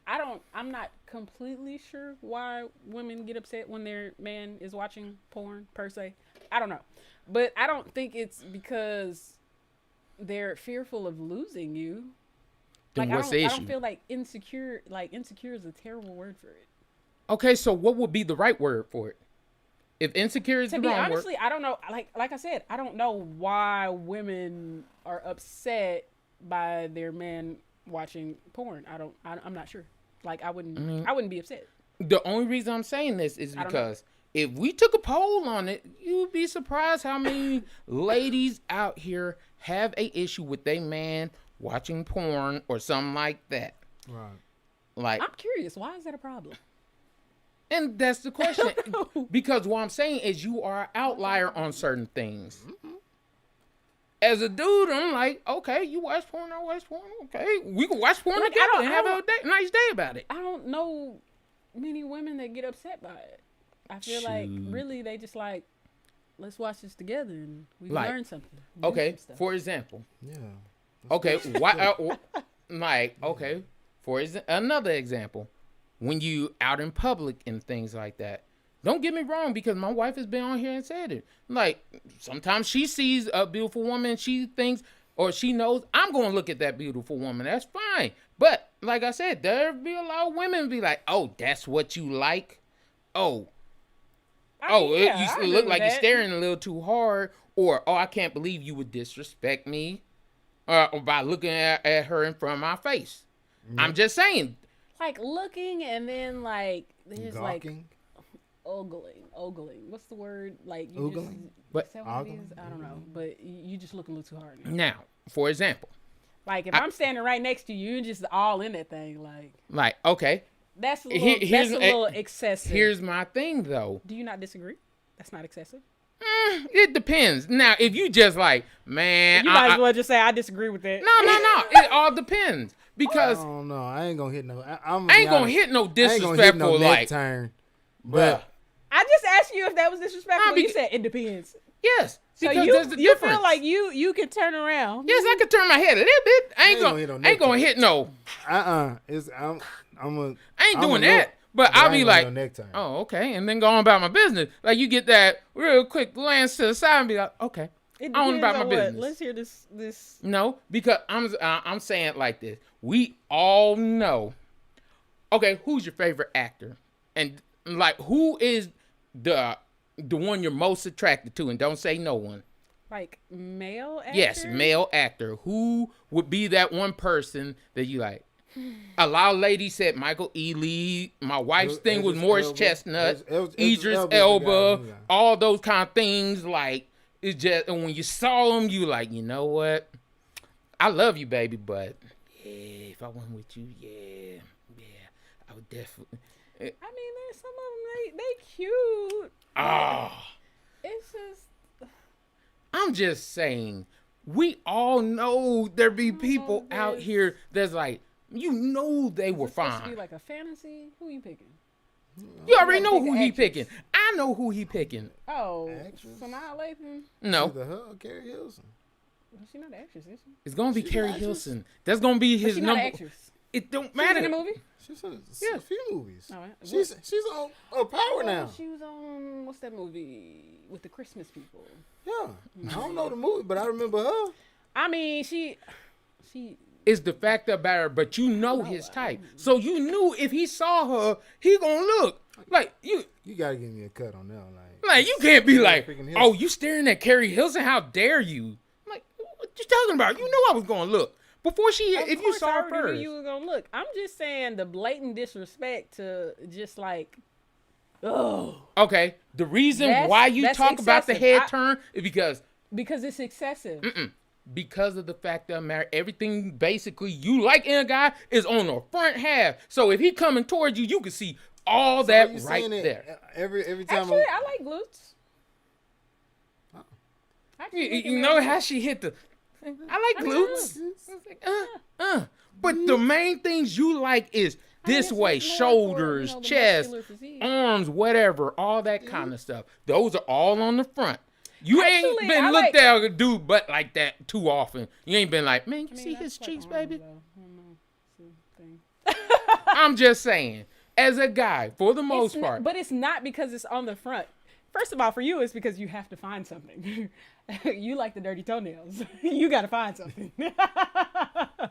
I'm not completely sure why women get upset when their man is watching porn, per se. I don't know. But I don't think it's because they're fearful of losing you. Then like, what's the issue? I don't feel like insecure. Like, insecure is a terrible word for it. Okay, so what would be the right word for it? If insecure is the wrong word. To be honestly, I don't know. Like I said, I don't know why women are upset by their men watching porn. I'm not sure. Like, I wouldn't be upset. The only reason I'm saying this is because if we took a poll on it, you'd be surprised how many ladies out here have a issue with their man watching porn or something like that. Right. Like, I'm curious, why is that a problem? And that's the question. Because what I'm saying is you are an outlier on certain things. Mm-hmm. As a dude, I'm like, okay, you watch porn, I watch porn. Okay, we can watch porn together and have a nice day about it. I don't know many women that get upset by it. I feel like really they just like, let's watch this together and we learn something. Okay, for example. Yeah. Okay, why? Another example, when you out in public and things like that. Don't get me wrong, because my wife has been on here and said it. Like, sometimes she sees a beautiful woman, she thinks, or she knows, I'm going to look at that beautiful woman. That's fine. But, like I said, there'll be a lot of women be like, oh, that's what you like? You look like you're staring a little too hard. Or, oh, I can't believe you would disrespect me by looking at her in front of my face. Mm-hmm. I'm just saying. Like, looking and then, like, there's gawking? Like, ogling. What's the word? Like, you ogling? Is that what it is? I don't know. But you just look a little too hard. Now, for example. Like, if I'm standing right next to you, you're just all in that thing. Like, okay. That's a little excessive. Here's my thing, though. Do you not disagree? That's not excessive? It depends. Now, if you just like, man, you might as well just say I disagree with that. No. It all depends because I don't know. I ain't gonna hit no. I ain't gonna hit no disrespectful like turn. But I just asked you if that was disrespectful. You said it depends. Yes. So because you feel like you can turn around. Yes, I can turn my head a little bit. I ain't gonna hit no. It's I ain't doing that. But I'll be like, oh, okay, and then go on about my business. Like you get that real quick glance to the side and be like, okay, on about my business. Let's hear this. No, because I'm saying it like this. We all know. Okay, who's your favorite actor? And like, who is the one you're most attracted to? And don't say no one. Like male actor? Yes, male actor. Who would be that one person that you like? A lot of ladies said Michael Ealy. My wife's thing was Morris Chestnut, Idris Elba, all those kind of things. Like, it's just, and when you saw them, you like, you know what? I love you, baby, but yeah, if I went with you, yeah, I would definitely. I mean, there's some of them, they cute. It's just. I'm just saying, we all know there be people out here that's like, you know they were fine. Supposed to be like a fantasy? Who you picking? You already know who he picking. I know who he picking. Oh, Sanaa Lathan? No. Either her or Carrie Hilson. Well, she's not an actress, is she? It's gonna be Carrie Hilson. That's gonna be his number. She's not an actress. It don't matter. She's in a movie? She's in a few movies. All right. She's on Power now. She was on, what's that movie with the Christmas people? Yeah. I don't know the movie, but I remember her. I mean, she is the fact about her, but you know his type. So you knew if he saw her, he gonna look. Like, you gotta give me a cut on that. Like you can't be like, oh, you staring at Carrie Hilson? How dare you? I'm like, what you talking about? You know I was gonna look. Before if you saw her first. You were gonna look. I'm just saying the blatant disrespect to just like, oh. Okay, the reason why you talk excessive. About the head turn is because it's excessive. Because of the fact that everything basically you like in a guy is on the front half. So if he coming towards you, you can see all that right there. Every time. Actually, I like glutes. You know how she hit the. I like glutes. But the main things you like is this way, shoulders, chest, arms, whatever, all that kind of stuff. Those are all on the front. You ain't been looked at a dude butt like that too often. You ain't been like, man, you see his cheeks, baby? I'm just saying, as a guy, for the most part. But it's not because it's on the front. First of all, for you, it's because you have to find something. You like the dirty toenails. You got to find something. The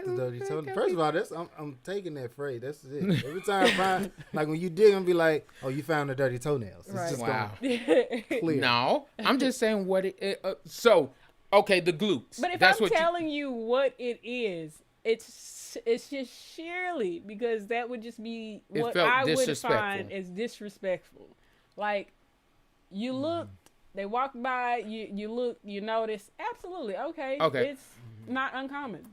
dirty toenails. First of all, I'm taking that phrase. That's it. Every time I find, like when you dig, I'm be like, oh, you found the dirty toenails. It's right. Just wow. Clear. No, I'm just saying what it. So, okay, the glutes. But if I'm telling you what it is, it's just sheerly because that would just be what I would find as disrespectful. Like, you look, they walk by, you look, you notice. Absolutely, okay. It's not uncommon.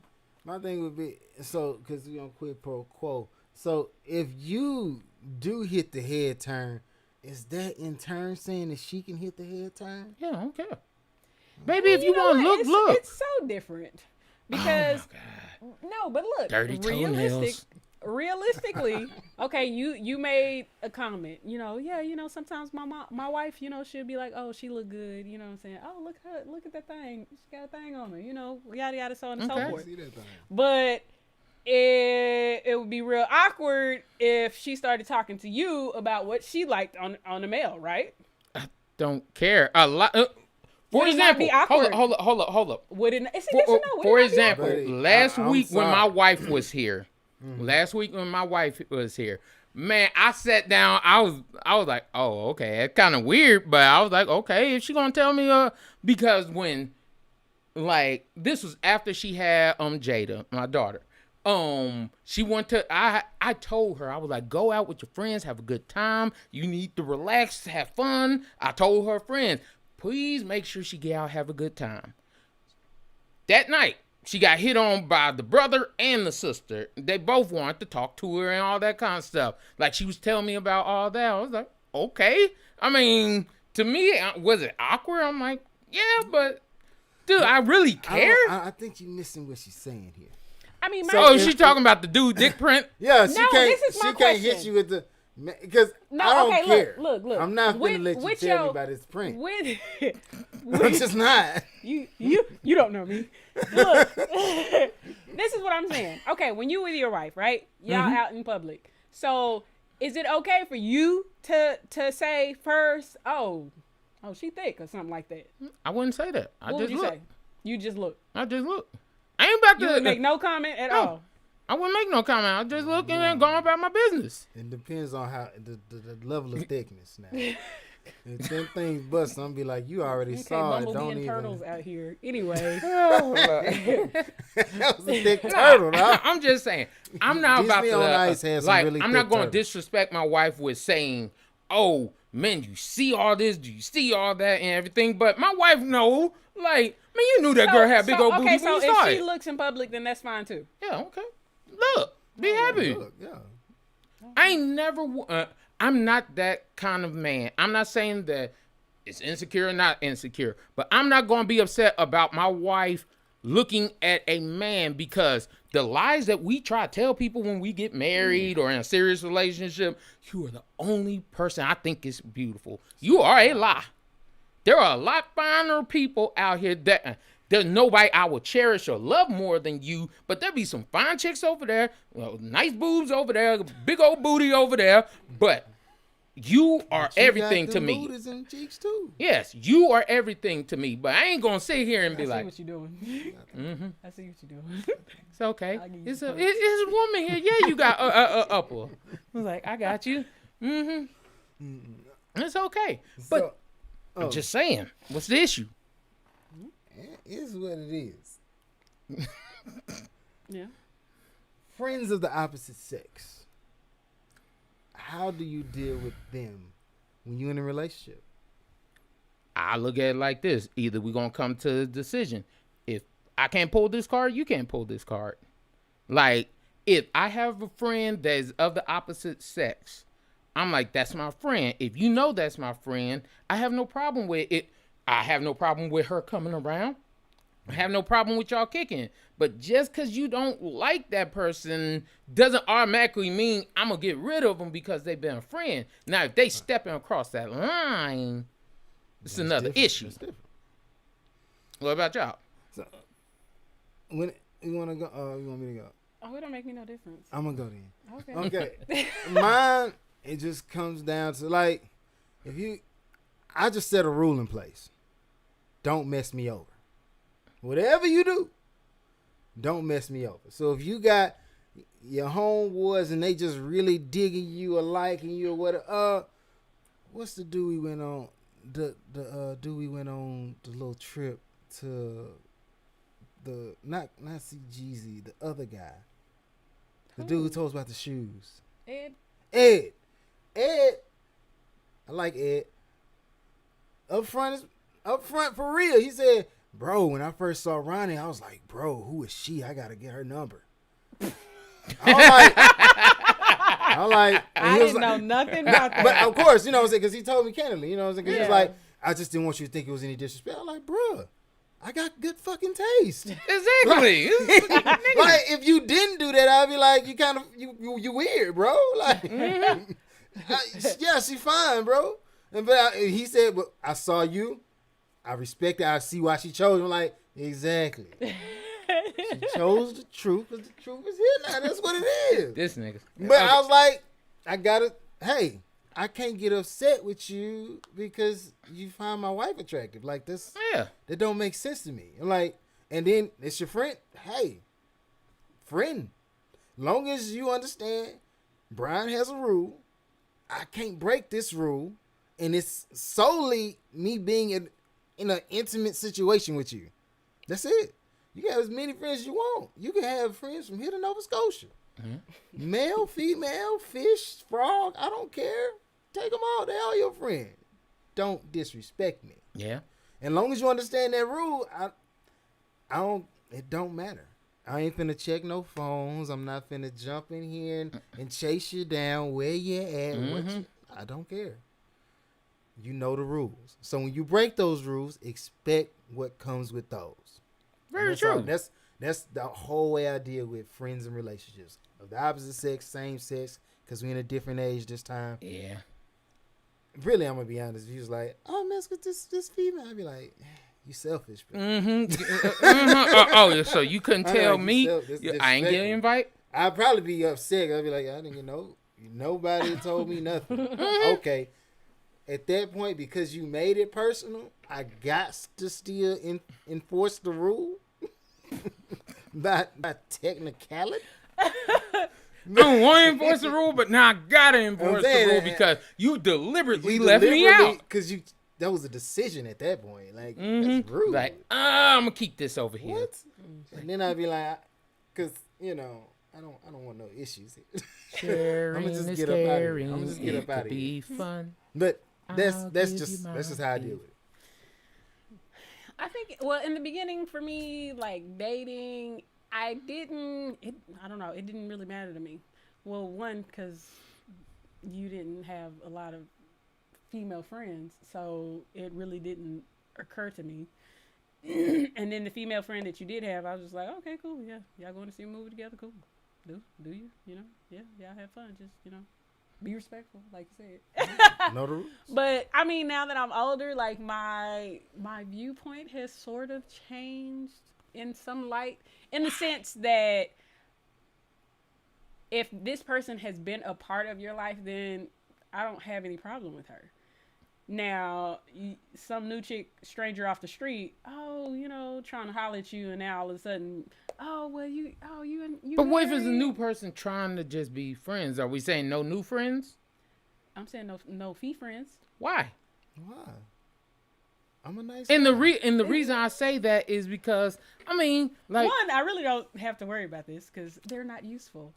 My thing would be, so, because we on quid pro quo. So, if you do hit the head turn, is that in turn saying that she can hit the head turn? Yeah, I don't care. Baby, if you want to look. It's so different. Because, no, but look. Dirty toenails. Realistically, okay, you made a comment, sometimes my wife, she'll be like, oh, she look good, you know what I'm saying? Oh, look at that thing. She got a thing on her, yada, yada, so on and so forth. But it would be real awkward if she started talking to you about what she liked on the mail, right? I don't care. A lot. For example, hold up. Would it? It's a yes or no. For example, last week when my wife was here. Man, I sat down. I was like, oh, okay, it's kind of weird, but I was like, okay, if she gonna tell me, because when, like, this was after she had Jada, my daughter. She went to. I told her, I was like, go out with your friends, have a good time. You need to relax, have fun. I told her friends, please make sure she get out, have a good time. That night, she got hit on by the brother and the sister. They both wanted to talk to her and all that kind of stuff. Like, she was telling me about all that. I was like, okay. I mean, to me, was it awkward? I'm like, yeah, but dude, I really care. I think you're missing what she's saying here. I mean, she's talking about the dude dick print. Yeah, she can't hit you with the. Because I don't care. Look. I'm not gonna let you tell me about his print. I'm just not. You don't know me. Look, this is what I'm saying. Okay, when you with your wife, right? Y'all out in public. So is it okay for you to say first, oh, she thick or something like that? I wouldn't say that. What would you say? You just look. I just look. I ain't about to. You would make no comment at all. I wouldn't make no comment. I just look and then go about my business. It depends on how the level of thickness now. If them things bust, I'm be like, you already saw it. Don't even. Turtles out here anyway. That was a thick turtle, dog. I'm just saying. I'm not Disney about to on Ice has some really I'm thick not going to turtles. disrespect my wife with saying, "Oh, man, you see all this? Do you see all that and everything?" But my wife know, like, man, you knew that girl had big old booty when you saw it. Okay, so if she looks in public, then that's fine too. Yeah, okay. Look, be happy. Look, yeah. I ain't never. I'm not that kind of man. I'm not saying that it's insecure or not insecure, but I'm not going to be upset about my wife looking at a man because the lies that we try to tell people when we get married or in a serious relationship, you are the only person I think is beautiful. You are a lie. There are a lot finer people out here that there's nobody I will cherish or love more than you, but there be some fine chicks over there, nice boobs over there, big old booty over there, but you are everything to me. Booties and cheeks too. Yes, you are everything to me, but I ain't gonna sit here and be I like, see what you're doing. I see what you're doing. It's okay. It's a woman here. Yeah, you got upper. I was like, I got you. It's okay, but I'm just saying, what's the issue? It is what it is. Yeah. Friends of the opposite sex. How do you deal with them when you're in a relationship? I look at it like this. Either we're going to come to a decision. If I can't pull this card, you can't pull this card. Like, if I have a friend that is of the opposite sex, I'm like, that's my friend. If you know that's my friend, I have no problem with it. I have no problem with her coming around. I have no problem with y'all kicking. But just because you don't like that person doesn't automatically mean I'm going to get rid of them because they've been a friend. Now, if they stepping across that line, it's another issue. What about y'all? So, when you want to go? You want me to go? Oh, it don't make me no difference. I'm going to go then. Okay. Okay. Mine, it just comes down to, like, I just set a rule in place. Don't mess me over. Whatever you do, don't mess me over. So if you got your homeboys and they just really digging you or liking you or whatever, what's the dude we went on? The dude we went on the little trip to the not CGZ, the other guy. The dude who told us about the shoes. Ed. I like Ed. Up front for real. He said, bro, when I first saw Ronnie, I was like, bro, who is she? I got to get her number. I didn't know nothing about that. But of course, you know what I'm saying, because he told me candidly, you know what I'm saying, because he's like, I just didn't want you to think it was any disrespect. I'm like, bro, I got good fucking taste. Exactly. Like, if you didn't do that, I'd be like, you kind of, you weird, bro. Like, yeah, she fine, bro. But he said, but I saw you. I respect it. I see why she chose. I'm like, exactly. She chose the truth because the truth is here now. That's what it is. This nigga. But I was like, I can't get upset with you because you find my wife attractive. Like, this, that don't make sense to me. I'm like, and then it's your friend. Hey, friend, long as you understand, Brian has a rule. I can't break this rule. And it's solely me being in an intimate situation with you. That's it. You can have as many friends as you want. You can have friends from here to Nova Scotia. Mm-hmm. Male, female, fish, frog, I don't care. Take them all. They're all your friends. Don't disrespect me. Yeah. And long as you understand that rule, it don't matter. I ain't finna check no phones. I'm not finna jump in here and chase you down where you at. I don't care. you know the rules. So when you break those rules, expect what comes with those. Very true. That's the whole way I deal with friends and relationships of the opposite sex, same sex, because we're in a different age this time. Yeah. Really, I'm gonna be honest. If you was like, "Oh, mess with this female," I'd be like, "You selfish." Oh, so you couldn't tell me I ain't get an invite? I'd probably be upset. I'd be like, "I didn't know. Nobody told me nothing." Okay. At that point, because you made it personal, I got to still enforce the rule. by technicality. I don't want to enforce the rule, but now I gotta enforce the rule because you deliberately left me out. Because that was a decision at that point. Like, that's rude. Like, I'm gonna keep this over here. What? And then I'd be like, because I don't want no issues. I'm gonna just get up out of here. I'm gonna just get up out of here. Fun. But that's just how I deal with it. I think, well, in the beginning for me, like dating, I don't know, it didn't really matter to me. Well, one, because you didn't have a lot of female friends, so it really didn't occur to me. And then the female friend that you did have, I was just like, okay, cool, yeah, y'all going to see a movie together, cool. Do you? Yeah, y'all have fun, just, be respectful, like you said. No rules. But I mean, now that I'm older, like my viewpoint has sort of changed in some light, in the sense that if this person has been a part of your life, then I don't have any problem with her. Now, some new chick, stranger off the street, trying to holler at you, and now all of a sudden, you. But what if it's a new person trying to just be friends? Are we saying no new friends? I'm saying no fee friends. Why? I'm a nice. And the reason I say that is because I really don't have to worry about this because they're not useful.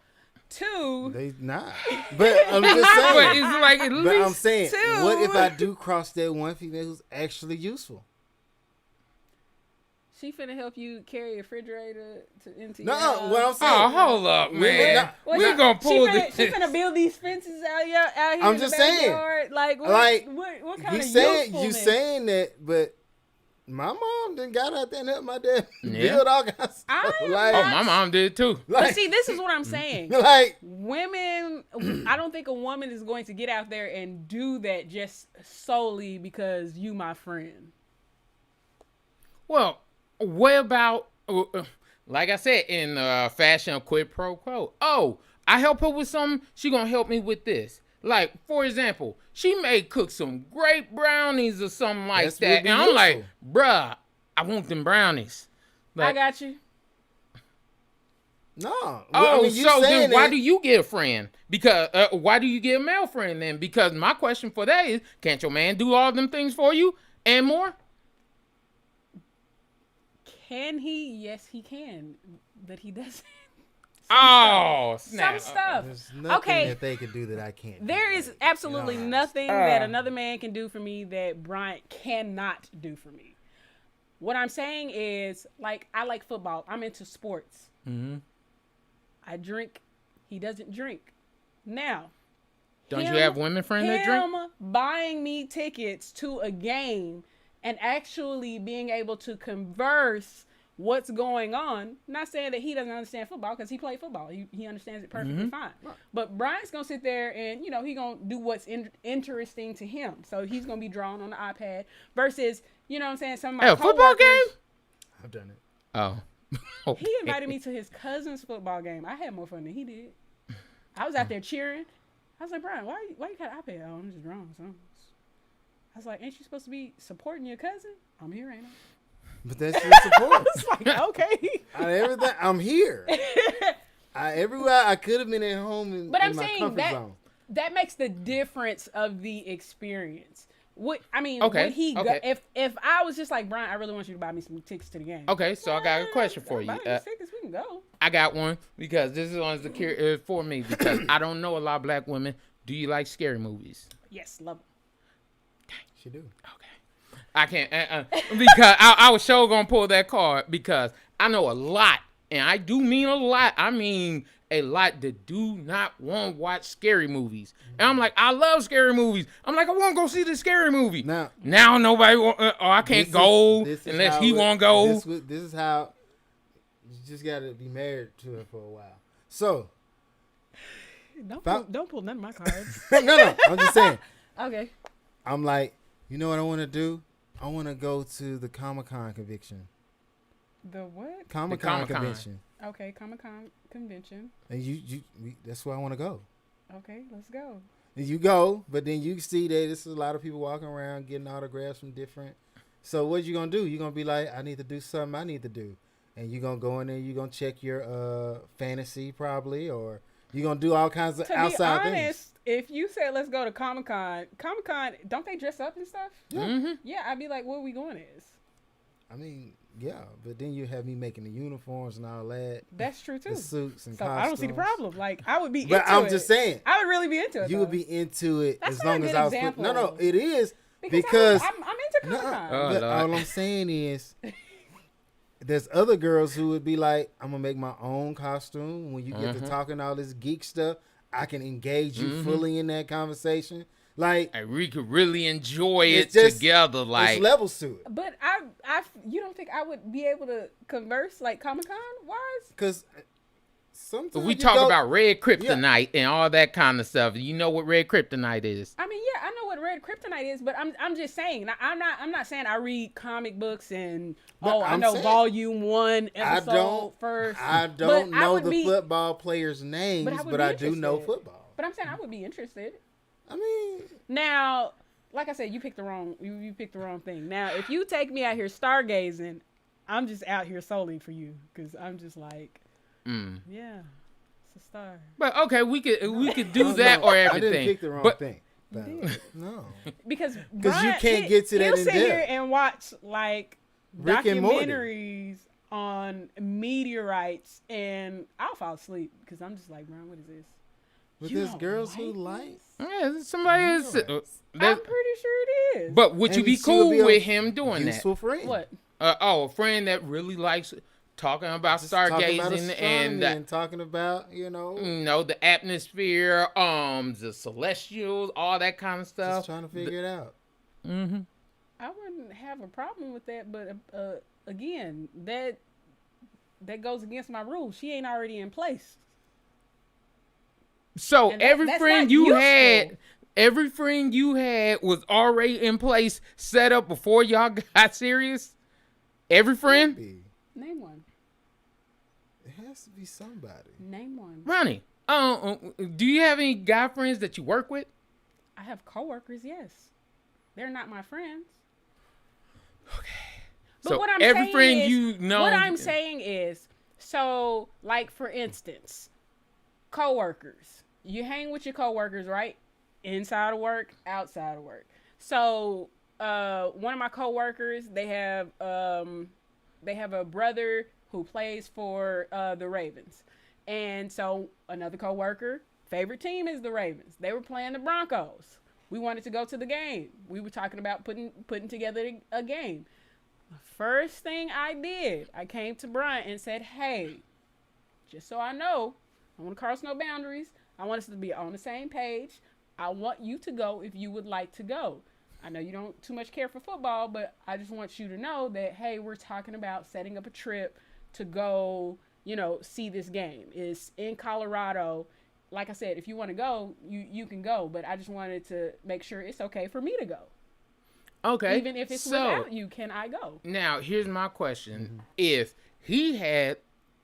Two, they not. But I'm just saying. But it's like at least I'm saying, two. What if I do cross that one female who's actually useful? She finna help you carry a refrigerator into your house. No, what I'm saying. Oh, hold up, man. We're gonna pull this. She finna build these fences out here. I'm in just the saying. backyard. Like what kind of usefulness? You saying that, but my mom done got out there and helped my dad build all kinds of stuff. My mom did too. But see, this is what I'm saying. Women, I don't think a woman is going to get out there and do that just solely because you my friend. Well, what about, like I said, in fashion of quid pro quo? Oh, I help her with something, she gonna help me with this. Like, for example, she may cook some great brownies or something like that. And I'm like, bruh, I want them brownies. Like, I got you. No. So then why do you get a friend? Because why do you get a male friend then? Because my question for that is, can't your man do all them things for you and more? Can he? Yes, he can. But he doesn't. Snap. Some stuff. There's nothing that they can do that I can't. There is absolutely nothing that another man can do for me that Bryant cannot do for me. What I'm saying is, like, I like football. I'm into sports. Mm-hmm. I drink. He doesn't drink. Now, don't you have women friends that drink? Him buying me tickets to a game and actually being able to converse what's going on. Not saying that he doesn't understand football because he played football. He understands it perfectly fine. But Brian's going to sit there and, he going to do what's interesting to him. So he's going to be drawing on the iPad versus, some of my coworkers. Football game? I've done it. Oh. Okay. He invited me to his cousin's football game. I had more fun than he did. I was out there cheering. I was like, Brian, why you got an iPad? Oh, I'm just drawing something. I was like, ain't you supposed to be supporting your cousin? I'm here, ain't I? But that's your support. I was like, okay. Everything, I'm here. Everywhere I could have been at home but I'm my saying comfort zone. That makes the difference of the experience. Would he Okay. go if I was just like, Brian, I really want you to buy me some tickets to the game. Okay, so I got a question for you. Buy me tickets, we can go. I got one because this is on the for me because I don't know a lot of black women. Do you like scary movies? Yes, love them. She do. Okay. I can't because I was sure gonna pull that card because I know a lot, and I do mean a lot. I mean a lot that do not want to watch scary movies. And I'm like, I love scary movies. I'm like, I want to go see the scary movie. Now nobody want, or I can't go unless he want to go. This is how you just got to be married to her for a while. So. Don't pull none of my cards. No, I'm just saying. Okay. I'm like, you know what I want to do? I want to go to the Comic-Con convention. The what? Comic-Con convention. Okay, Comic-Con convention. And that's where I want to go. Okay, let's go. And you go, but then you see that there's a lot of people walking around getting autographs from different. So what you going to do? You're going to be like, I need to do something I need to do. And you're going to go in there, you're going to check your fantasy probably, or you're going to do all kinds of outside things. To be honest, if you said let's go to Comic-Con, don't they dress up and stuff? Yeah. Mm-hmm. Yeah, I'd be like, where are we going is? I mean, yeah, but then you have me making the uniforms and all that. That's true, too. The suits and so costumes. I don't see the problem. Like, I would be into it. But I'm just saying. I would really be into it, You would be into it That's as long as I was... No, it is. Because I'm into Comic-Con. But all I'm saying is... There's other girls who would be like, I'm going to make my own costume. When you get to talking all this geek stuff, I can engage you fully in that conversation. Like, and we could really enjoy it together. Like, it's levels to it. But you don't think I would be able to converse like Comic-Con wise? Because sometimes we talk about red kryptonite and all that kind of stuff. You know what red kryptonite is? I mean, yeah, I know what red kryptonite is, but I'm just saying. I'm not saying I read comic books and I know volume 1 episode first. I don't know the football players' names, but I do know football. But I'm saying I would be interested. I mean, now, like I said, you picked the wrong thing. Now, if you take me out here stargazing, I'm just out here solely for you because I'm just like, yeah, it's a star. But okay, we could do that or everything. I didn't pick the wrong thing. No, because you can't get to that. He'll sit here and watch like Rick documentaries on meteorites, and I'll fall asleep because I'm just like, Brian, what is this? But there's girls who like. Yeah, somebody is. I'm pretty sure it is. But would you be cool with him doing that? Useful friend. What? A friend that really likes talking about stargazing and talking about the atmosphere, the celestials, all that kind of stuff. Just trying to figure it out. Mm-hmm. I wouldn't have a problem with that, but again, that goes against my rules. She ain't already in place. So every friend you had was already in place, set up before y'all got serious. Every friend. Name one. It has to be somebody. Name one. Ronnie, do you have any guy friends that you work with? I have coworkers. Yes, they're not my friends. Okay. But so what I'm every saying friend is, you know. What I'm saying is, so like for instance, coworkers. You hang with your coworkers, right? Inside of work, outside of work. So, one of my coworkers, they have a brother who plays for the Ravens, and so another coworker, favorite team is the Ravens. They were playing the Broncos. We wanted to go to the game. We were talking about putting together a game. The first thing I did, I came to Brian and said, "Hey, just so I know, I want to cross no boundaries. I want us to be on the same page. I want you to go if you would like to go. I know you don't too much care for football, but I just want you to know that, hey, we're talking about setting up a trip to go, see this game. It's in Colorado. Like I said, if you want to go, you can go, but I just wanted to make sure it's okay for me to go. Okay. Even if it's without you, can I go?" Now, here's my question. Mm-hmm. If he had,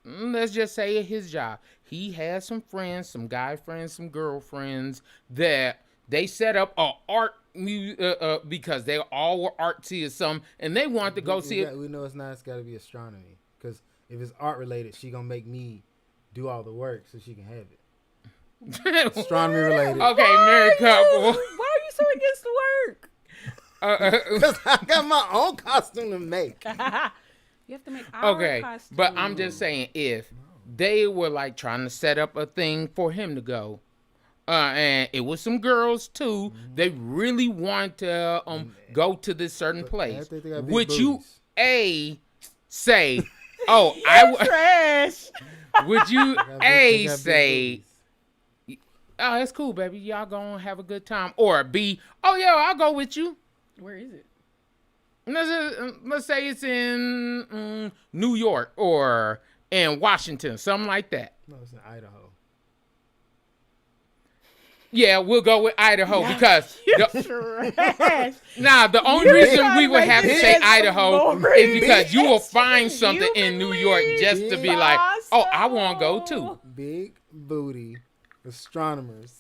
let's just say his job, he had some friends, some guy friends, some girlfriends that they set up a art because they all were artsy or something, and they wanted to go see it. We know it's not. It's got to be astronomy, because if it's art related, she gonna make me do all the work so she can have it. Astronomy related. Okay, married couple. Why are you so against the work? Because I got my own costume to make. You have to make our costume. But I'm just saying, if they were like trying to set up a thing for him to go, and it was some girls too, they really wanted to go to this certain place. Would you say, "Oh, trash"? Would you They A, got big say, booties. oh, that's cool, baby. Y'all gonna have a good time. Or B, oh, yeah, I'll go with you. Where is it? Let's say it's in New York or in Washington, something like that. No, it's in Idaho. Yeah, we'll go with Idaho because Trash. the only You reason trying we to would make have to this say as Idaho boring. is because you will find something You in New York just to be like, oh, I want to go too. Big booty astronomers.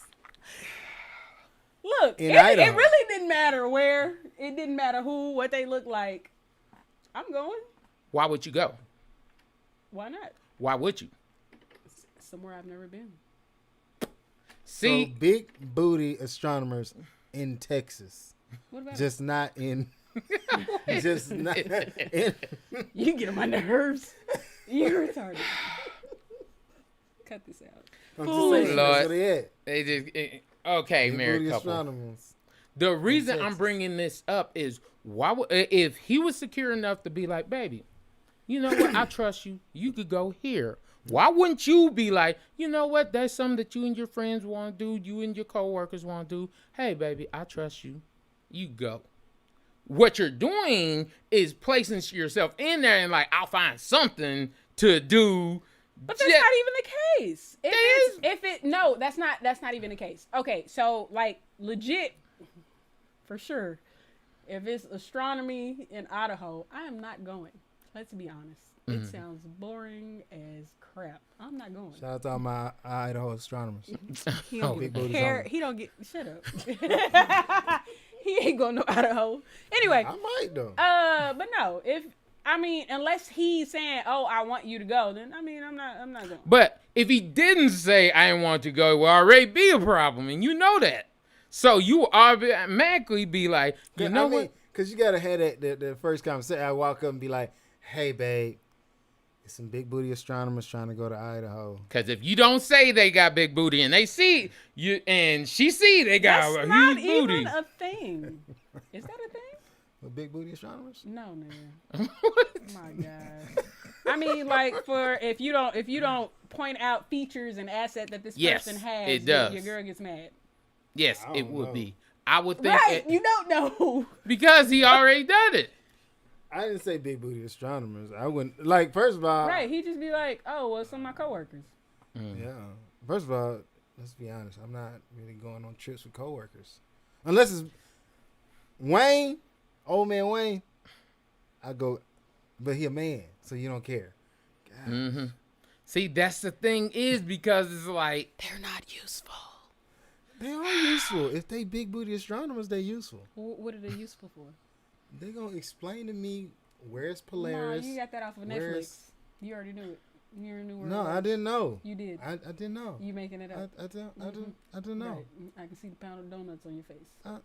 Look, In it Idaho. really didn't matter where. It didn't matter who, what they look like. I'm going. Why would you go? Why not? Why would you? Somewhere I've never been. See, So big booty astronomers in Texas. What about Just not in. Just not in. you? Get on my nerves. You're retarded. Cut this out. I'm just saying, Lord. that's what they at. they just okay, Big married booty couple. astronomers. The reason I'm Texas. bringing this up is why would, if he was secure enough to be like, baby, you know what? I trust you. You could go here. Why wouldn't you be like, you know what? That's something that you and your friends want to do. You and your coworkers want to do. Hey, baby, I trust you. You go. What you're doing is placing yourself in there and like, I'll find something to do. But that's not even the case. No, that's not even the case. Okay, so like legit, for sure, if it's astronomy in Idaho, I am not going. Let's be honest. It sounds boring as crap. I'm not going. Shout out to all my Idaho astronomers. He don't big get booties care. only. He don't get. Shut up. He ain't going to Idaho. Anyway, I might though. but no. Unless he's saying, "Oh, I want you to go," then I'm not going. But if he didn't say, I didn't want to go, it will already be a problem. And you know that. So you will automatically be like, you know what? Because you got to have the first conversation. I walk up and be like, hey, babe. It's some big booty astronomers trying to go to Idaho. Because if you don't say they got big booty and they see you and she see they got That's a not huge booty. even a thing. Is that a thing? With big booty astronomers? No, man. My God. I mean, like if you don't point out features and assets that this person has, it does. Your girl gets mad. Yes, I it don't would know. be. I would think Right? You don't know. because he already done it. I didn't say big booty astronomers. I wouldn't. Like, first of all. Right? He just be like, "Oh, well, some of my coworkers." Yeah. First of all, let's be honest. I'm not really going on trips with coworkers. Unless it's Wayne, old man Wayne. I go, but he a man, so you don't care. Mm-hmm. See, that's the thing is because it's like They're not useful. They are useful. If they big booty astronomers, they useful. What are they useful for? They gonna explain to me where's Polaris. No, you got that off of Netflix. You already knew it. You already knew where No, it was. I didn't know. You did. I didn't know. You making it up. I didn't know. Right. I can see the pound of donuts on your face.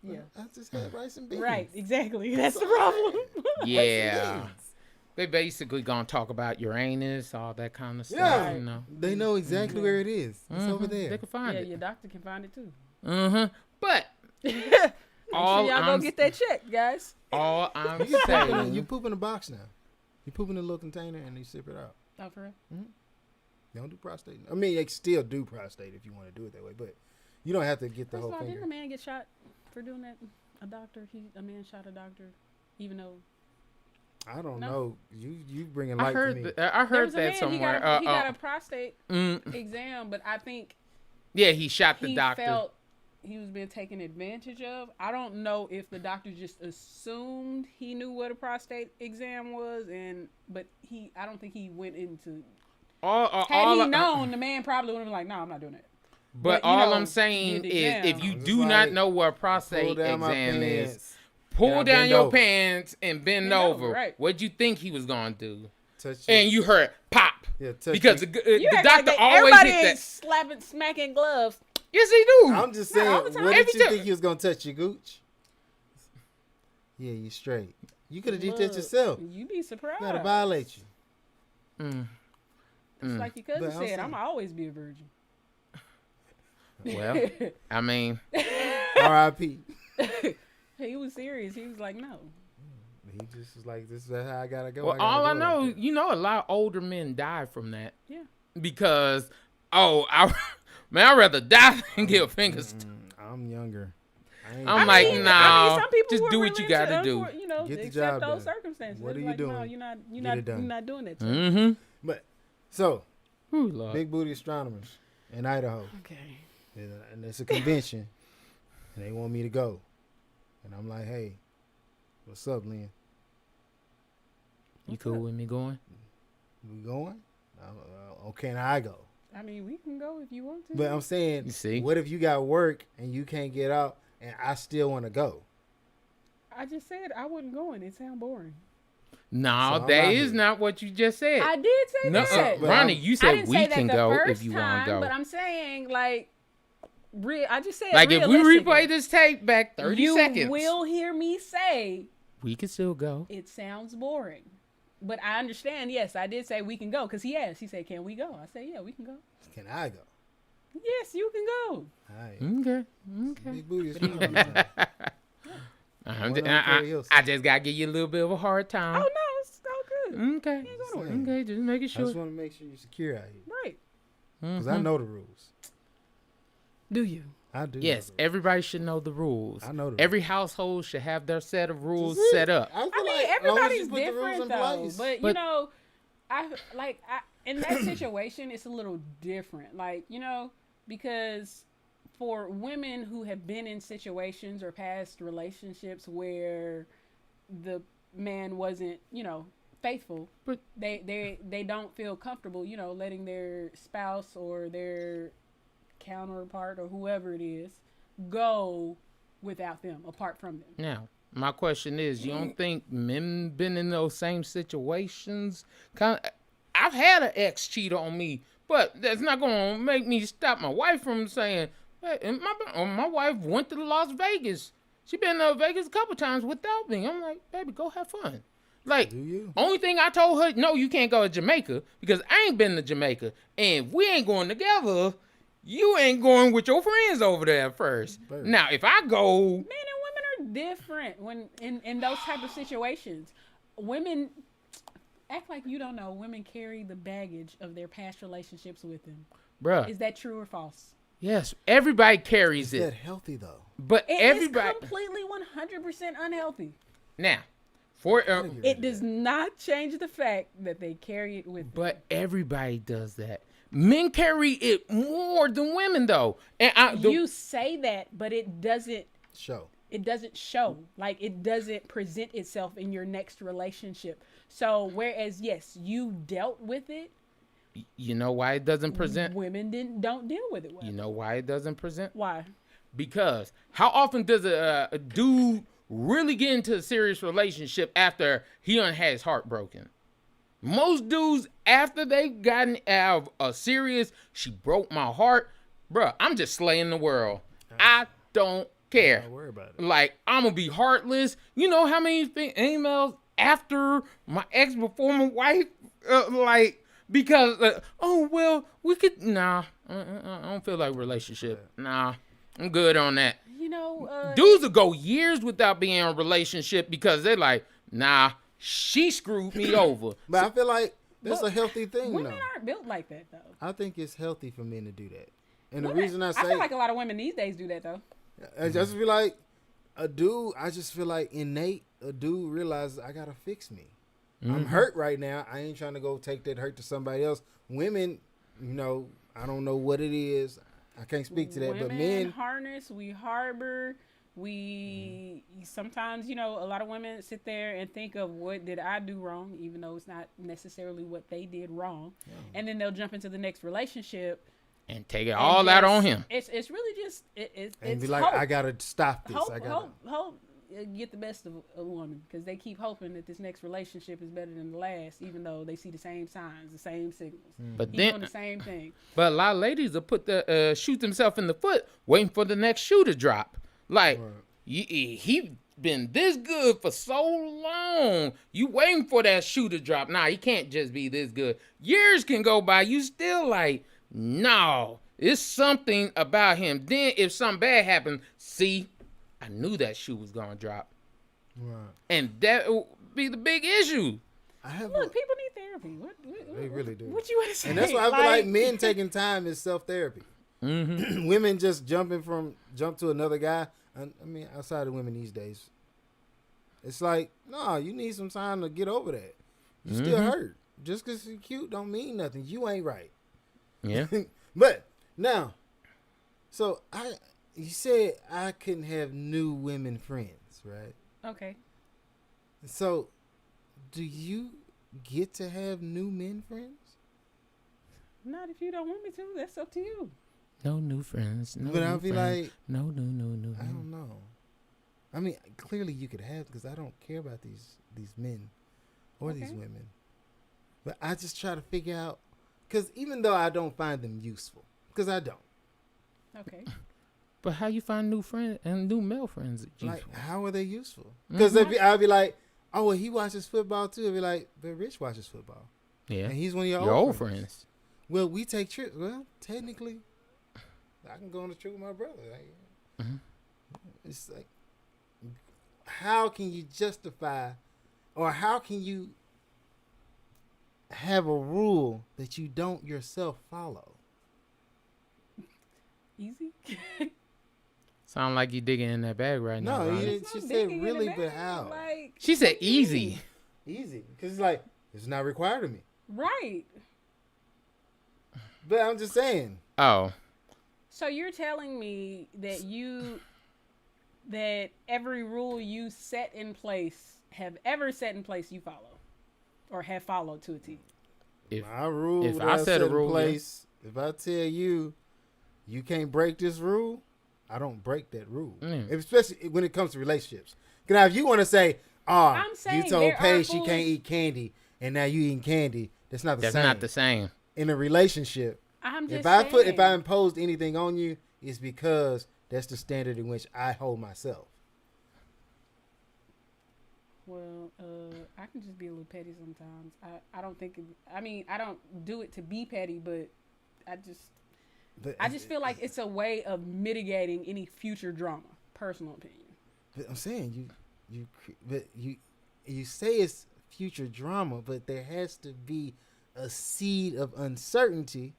Yeah. I just had rice and beans. Right, exactly. That's the problem. yeah. They basically gonna talk about Uranus, all that kind of stuff. Yeah. You know. They know exactly where it is. It's over They there. can find Yeah, it. your doctor can find it too. But Make all sure y'all I'm go get that check, guys. all I'm You saying, poop in a box now. You poop in a little container and you sip it out. Oh, for real? They don't do prostate. I mean, they still do prostate if you want to do it that way, but you don't have to get the First whole of all, finger. didn't a man get shot for doing that? A man shot a doctor, even though I don't No. know. You bringing light I to heard me. I there heard was a that man, somewhere. He got a prostate Mm, exam, but I think yeah, he shot the he doctor. felt he was being taken advantage of. I don't know if the doctor just assumed he knew what a prostate exam was, but I don't think he went into. Had he known, the man probably would have been like, "No, I'm not doing it." But But, you all know, I'm saying the is, exam. if you Just do like, not know what a Pull prostate down my exam is, pants. pull and I down bend your over. pants and bend Bend over, over. right. What'd you think he was gonna do? Touch And you heard pop Yeah, touch because you. the act doctor like always everybody hit ain't that. smacking gloves. Yes, he do. I'm just Not saying. all the time. What Every did you time. think he was gonna touch your gooch? Yeah, you straight. You could have did that Look, yourself. You be surprised. Gotta violate you. It's like your cousin But I'm said, I'm saying- always be a virgin. Well, I mean, R.I.P. He was serious. He was like, no. He just is like, this is how I gotta go. Well, all I know, a lot of older men die from that. Yeah. Because, I'd rather die than get fingers. I'm younger. I'm like, no, some people just do what you got to do. Get the accept job those done. circumstances. What are It's you like, doing? No, you're not doing that. Mm-hmm. But so, Ooh, Lord. big booty astronomers in Idaho. Okay. And it's a convention, and they want me to go. And I'm like, hey, what's up, Lynn? You cool with me going? We going? Okay, now I go. I mean, we can go if you want to. But I'm saying, You see? what if you got work and you can't get out, and I still want to go? I just said I wasn't going. It sounds boring. No, So that is not what you just said. I did say that. Ronnie, you I said didn't we say that can the go first if you want to time, go. But I'm saying, like, I just said, Like, if we realistically, replay this tape back 30 seconds. You will hear me say, we can still go. it sounds boring. But I understand, yes, I did say we can go. Because he asked, he said, can we go? I said, yeah, we can go. Can I go? Yes, you can go. All right. Okay. Big booty astronomers. I just got to give you a little bit of a hard Oh, time. no, it's all good. Okay. Okay, just making I sure. just want to make sure you're secure out here. Right. Because I know the rules. Do you? I do. Yes, know the rules. everybody should know the rules. I know the Every household should have their set of rules That's it. set up. I feel I mean, like as long as you everybody's put the rules different, in though. place. But, in that situation, it's a little different. Like, because for women who have been in situations or past relationships where the man wasn't, faithful, But they don't feel comfortable, letting their spouse or their counterpart or whoever it is go without them, apart from them. now, my question is, you don't think men been in those same situations? I've had an ex cheat on me, but that's not going to make me stop my wife from saying, hey, and my wife went to Las Vegas. She been to Vegas a couple times without me. I'm like, baby, go have fun. Like, Do you? only thing I told her, no, you can't go to Jamaica because I ain't been to Jamaica. And if we ain't going together, you ain't going with your friends over there first. Baby. Now, if I go... Men and women are different when in those type of situations. Women act like you don't know. Women carry the baggage of their past relationships with them. Bruh, Is that true or false? yes, everybody carries Is that it. healthy though? But It everybody... is completely 100% unhealthy. Now, for... It does not change the fact that they carry it with them. but everybody does that. Men carry it more than women, though. And You say that, but it doesn't Show. show. Like, it doesn't present itself in your next relationship. So whereas yes, you dealt with it, you know why it doesn't present? women don't deal with it well. You know why it doesn't present? Why? Because how often does a dude really get into a serious relationship after he done had his heart broken? Most dudes, after they've gotten out of a serious, she broke my heart, bruh, I'm just slaying the world. I don't care. Don't worry about it. Like, I'm going to be heartless. You know how many emails after my ex before my wife? Because, we could, nah, I don't feel like a relationship. Nah, I'm good on that. Dudes will go years without being in a relationship because they're like, nah, she screwed me over. But I feel like that's a healthy thing, Women though. aren't built like that, though. I think it's healthy for men to do that. And Women, the reason I say, feel like a lot of women these days do that, though. I just feel like a dude, I just feel like innate, a dude realizes I gotta fix me. I'm hurt right now. I ain't trying to go take that hurt to somebody else. Women, I don't know what it is. I can't speak to that, Women but men, harness, we harbor, we sometimes, a lot of women sit there and think of what did I do wrong, even though it's not necessarily what they did wrong. And then they'll jump into the next relationship and take it all out on him. It's really just it's and be like, hope. I gotta stop this. Hope get the best of a woman because they keep hoping that this next relationship is better than the last, even though they see the same signs, the same signals. But He's then doing the same thing. But a lot of ladies will put shoot themselves in the foot, waiting for the next shoe to drop. Like, he been this good for so long. You waiting for that shoe to drop. Nah, he can't just be this good. Years can go by. You still like, no, it's something about him. Then if something bad happens, see, I knew that shoe was going to drop. Right. And that be the big issue. Look, people need therapy. They really do. What you want to say? And that's why I feel like men taking time is self-therapy. Mm-hmm. Women just jump to another guy. I mean, outside of women these days, it's like, no, you need some time to get over that. You still hurt. Just because you're cute don't mean nothing. You ain't right. Yeah. But now, so you said I couldn't have new women friends, right? Okay. So, do you get to have new men friends? Not if you don't want me to. That's up to you. No new friends. No, but I'll be friends. like, no. I don't know. I mean, clearly you could have, because I don't care about these men or these women. But I just try to figure out, because even though I don't find them useful, because I don't. Okay. But how you find new friends and new male friends useful? Like, how are they useful? Because I'll be like, oh, well, he watches football too. I'll be like, but Rich watches football. Yeah. And he's one of your old friends. Well, we take trips. Well, technically, I can go on a trip with my brother. Like, it's like, how can you justify, or how can you have a rule that you don't yourself follow? Easy. Sound like you digging in that bag right now. No, she said really, but how? Like, she said easy. Easy, because it's like, it's not required of me. Right. But I'm just saying. Oh. So you're telling me that every rule you set in place, you follow, or have followed to a T? My rule, if I set a rule in place, if I tell you, you can't break this rule, I don't break that rule. Especially when it comes to relationships. Because if you want to say, you told Paige she can't eat candy, and now you eating candy, that's not the same. That's not the same. In a relationship, if I imposed anything on you, it's because that's the standard in which I hold myself. Well, I can just be a little petty sometimes. I don't think. I don't do it to be petty, but I just feel like it's a way of mitigating any future drama. Personal opinion. But I'm saying you say it's future drama, but there has to be a seed of uncertainty.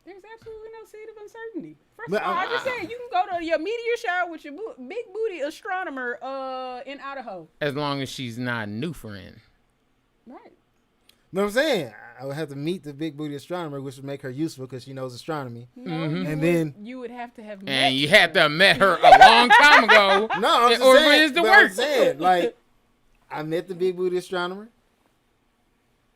There's absolutely no seed of uncertainty. First of all, I just said you can go to your meteor shower with your big booty astronomer in Idaho. As long as she's not a new friend. Right. Know what I'm saying? I would have to meet the big booty astronomer, which would make her useful because she knows astronomy. No, then you would have to have met and you had to have met her a long time ago. No, I'm just saying, like, I met the big booty astronomer.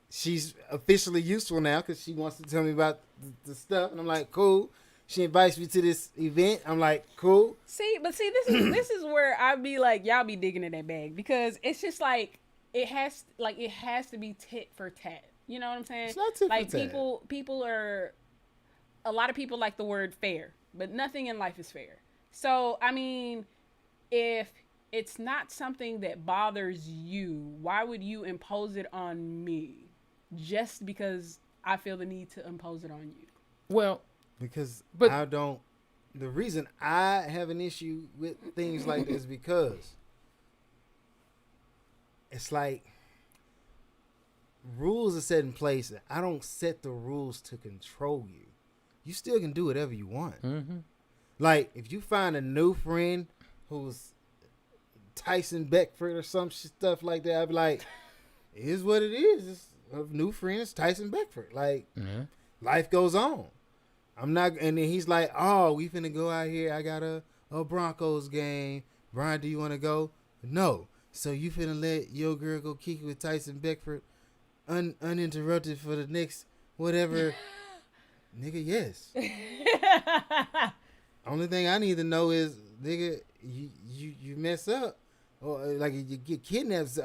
She's officially useful now because she wants to tell me about the stuff, and I'm like, cool. She invites me to this event. I'm like, cool. See, this is where I'd be like, y'all be digging in that bag, because it's just like it has to be tit for tat. You know what I'm saying? It's not tit like for tat. people are, a lot of people like the word fair, but nothing in life is fair. So I mean, if it's not something that bothers you, why would you impose it on me? Just because I feel the need to impose it on you. Well, I don't. The reason I have an issue with things like this because it's like rules are set in place. I don't set the rules to control you. You still can do whatever you want. Mm-hmm. Like if you find a new friend who's Tyson Beckford or some stuff like that, I'd be like, it is what it is. It's a new friend is Tyson Beckford. Like, life goes on. I'm not, and then he's like, oh, we finna go out here. I got a Broncos game. Brian, do you want to go? No. So you finna let your girl go kick it with Tyson Beckford uninterrupted for the next whatever? Nigga, yes. Only thing I need to know is, nigga, you mess up or like you get kidnapped.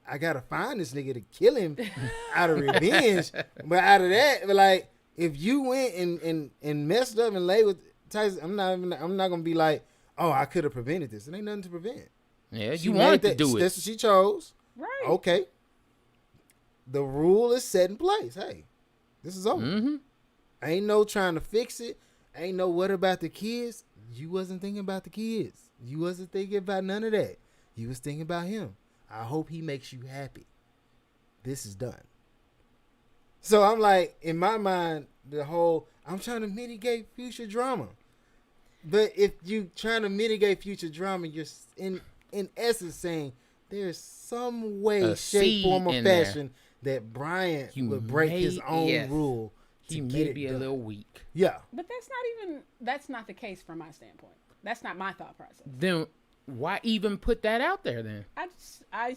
I gotta find this nigga to kill him out of revenge. But out of that, like, if you went and messed up and lay with Tyson, I'm not gonna be like, oh, I could have prevented this. It ain't nothing to prevent. Yeah, you wanted to do it. That's what she chose. Right. Okay. The rule is set in place. Hey, this is over. Mm-hmm. Ain't no trying to fix it. Ain't no what about the kids. You wasn't thinking about the kids. You wasn't thinking about none of that. You was thinking about him. I hope he makes you happy. This is done. So I'm like, in my mind, I'm trying to mitigate future drama. But if you trying to mitigate future drama, you're in essence saying there's some way, shape, form, or fashion that Bryant would break his own rule. He may be a little weak. Yeah. But that's not the case from my standpoint. That's not my thought process. Then why even put that out there then? I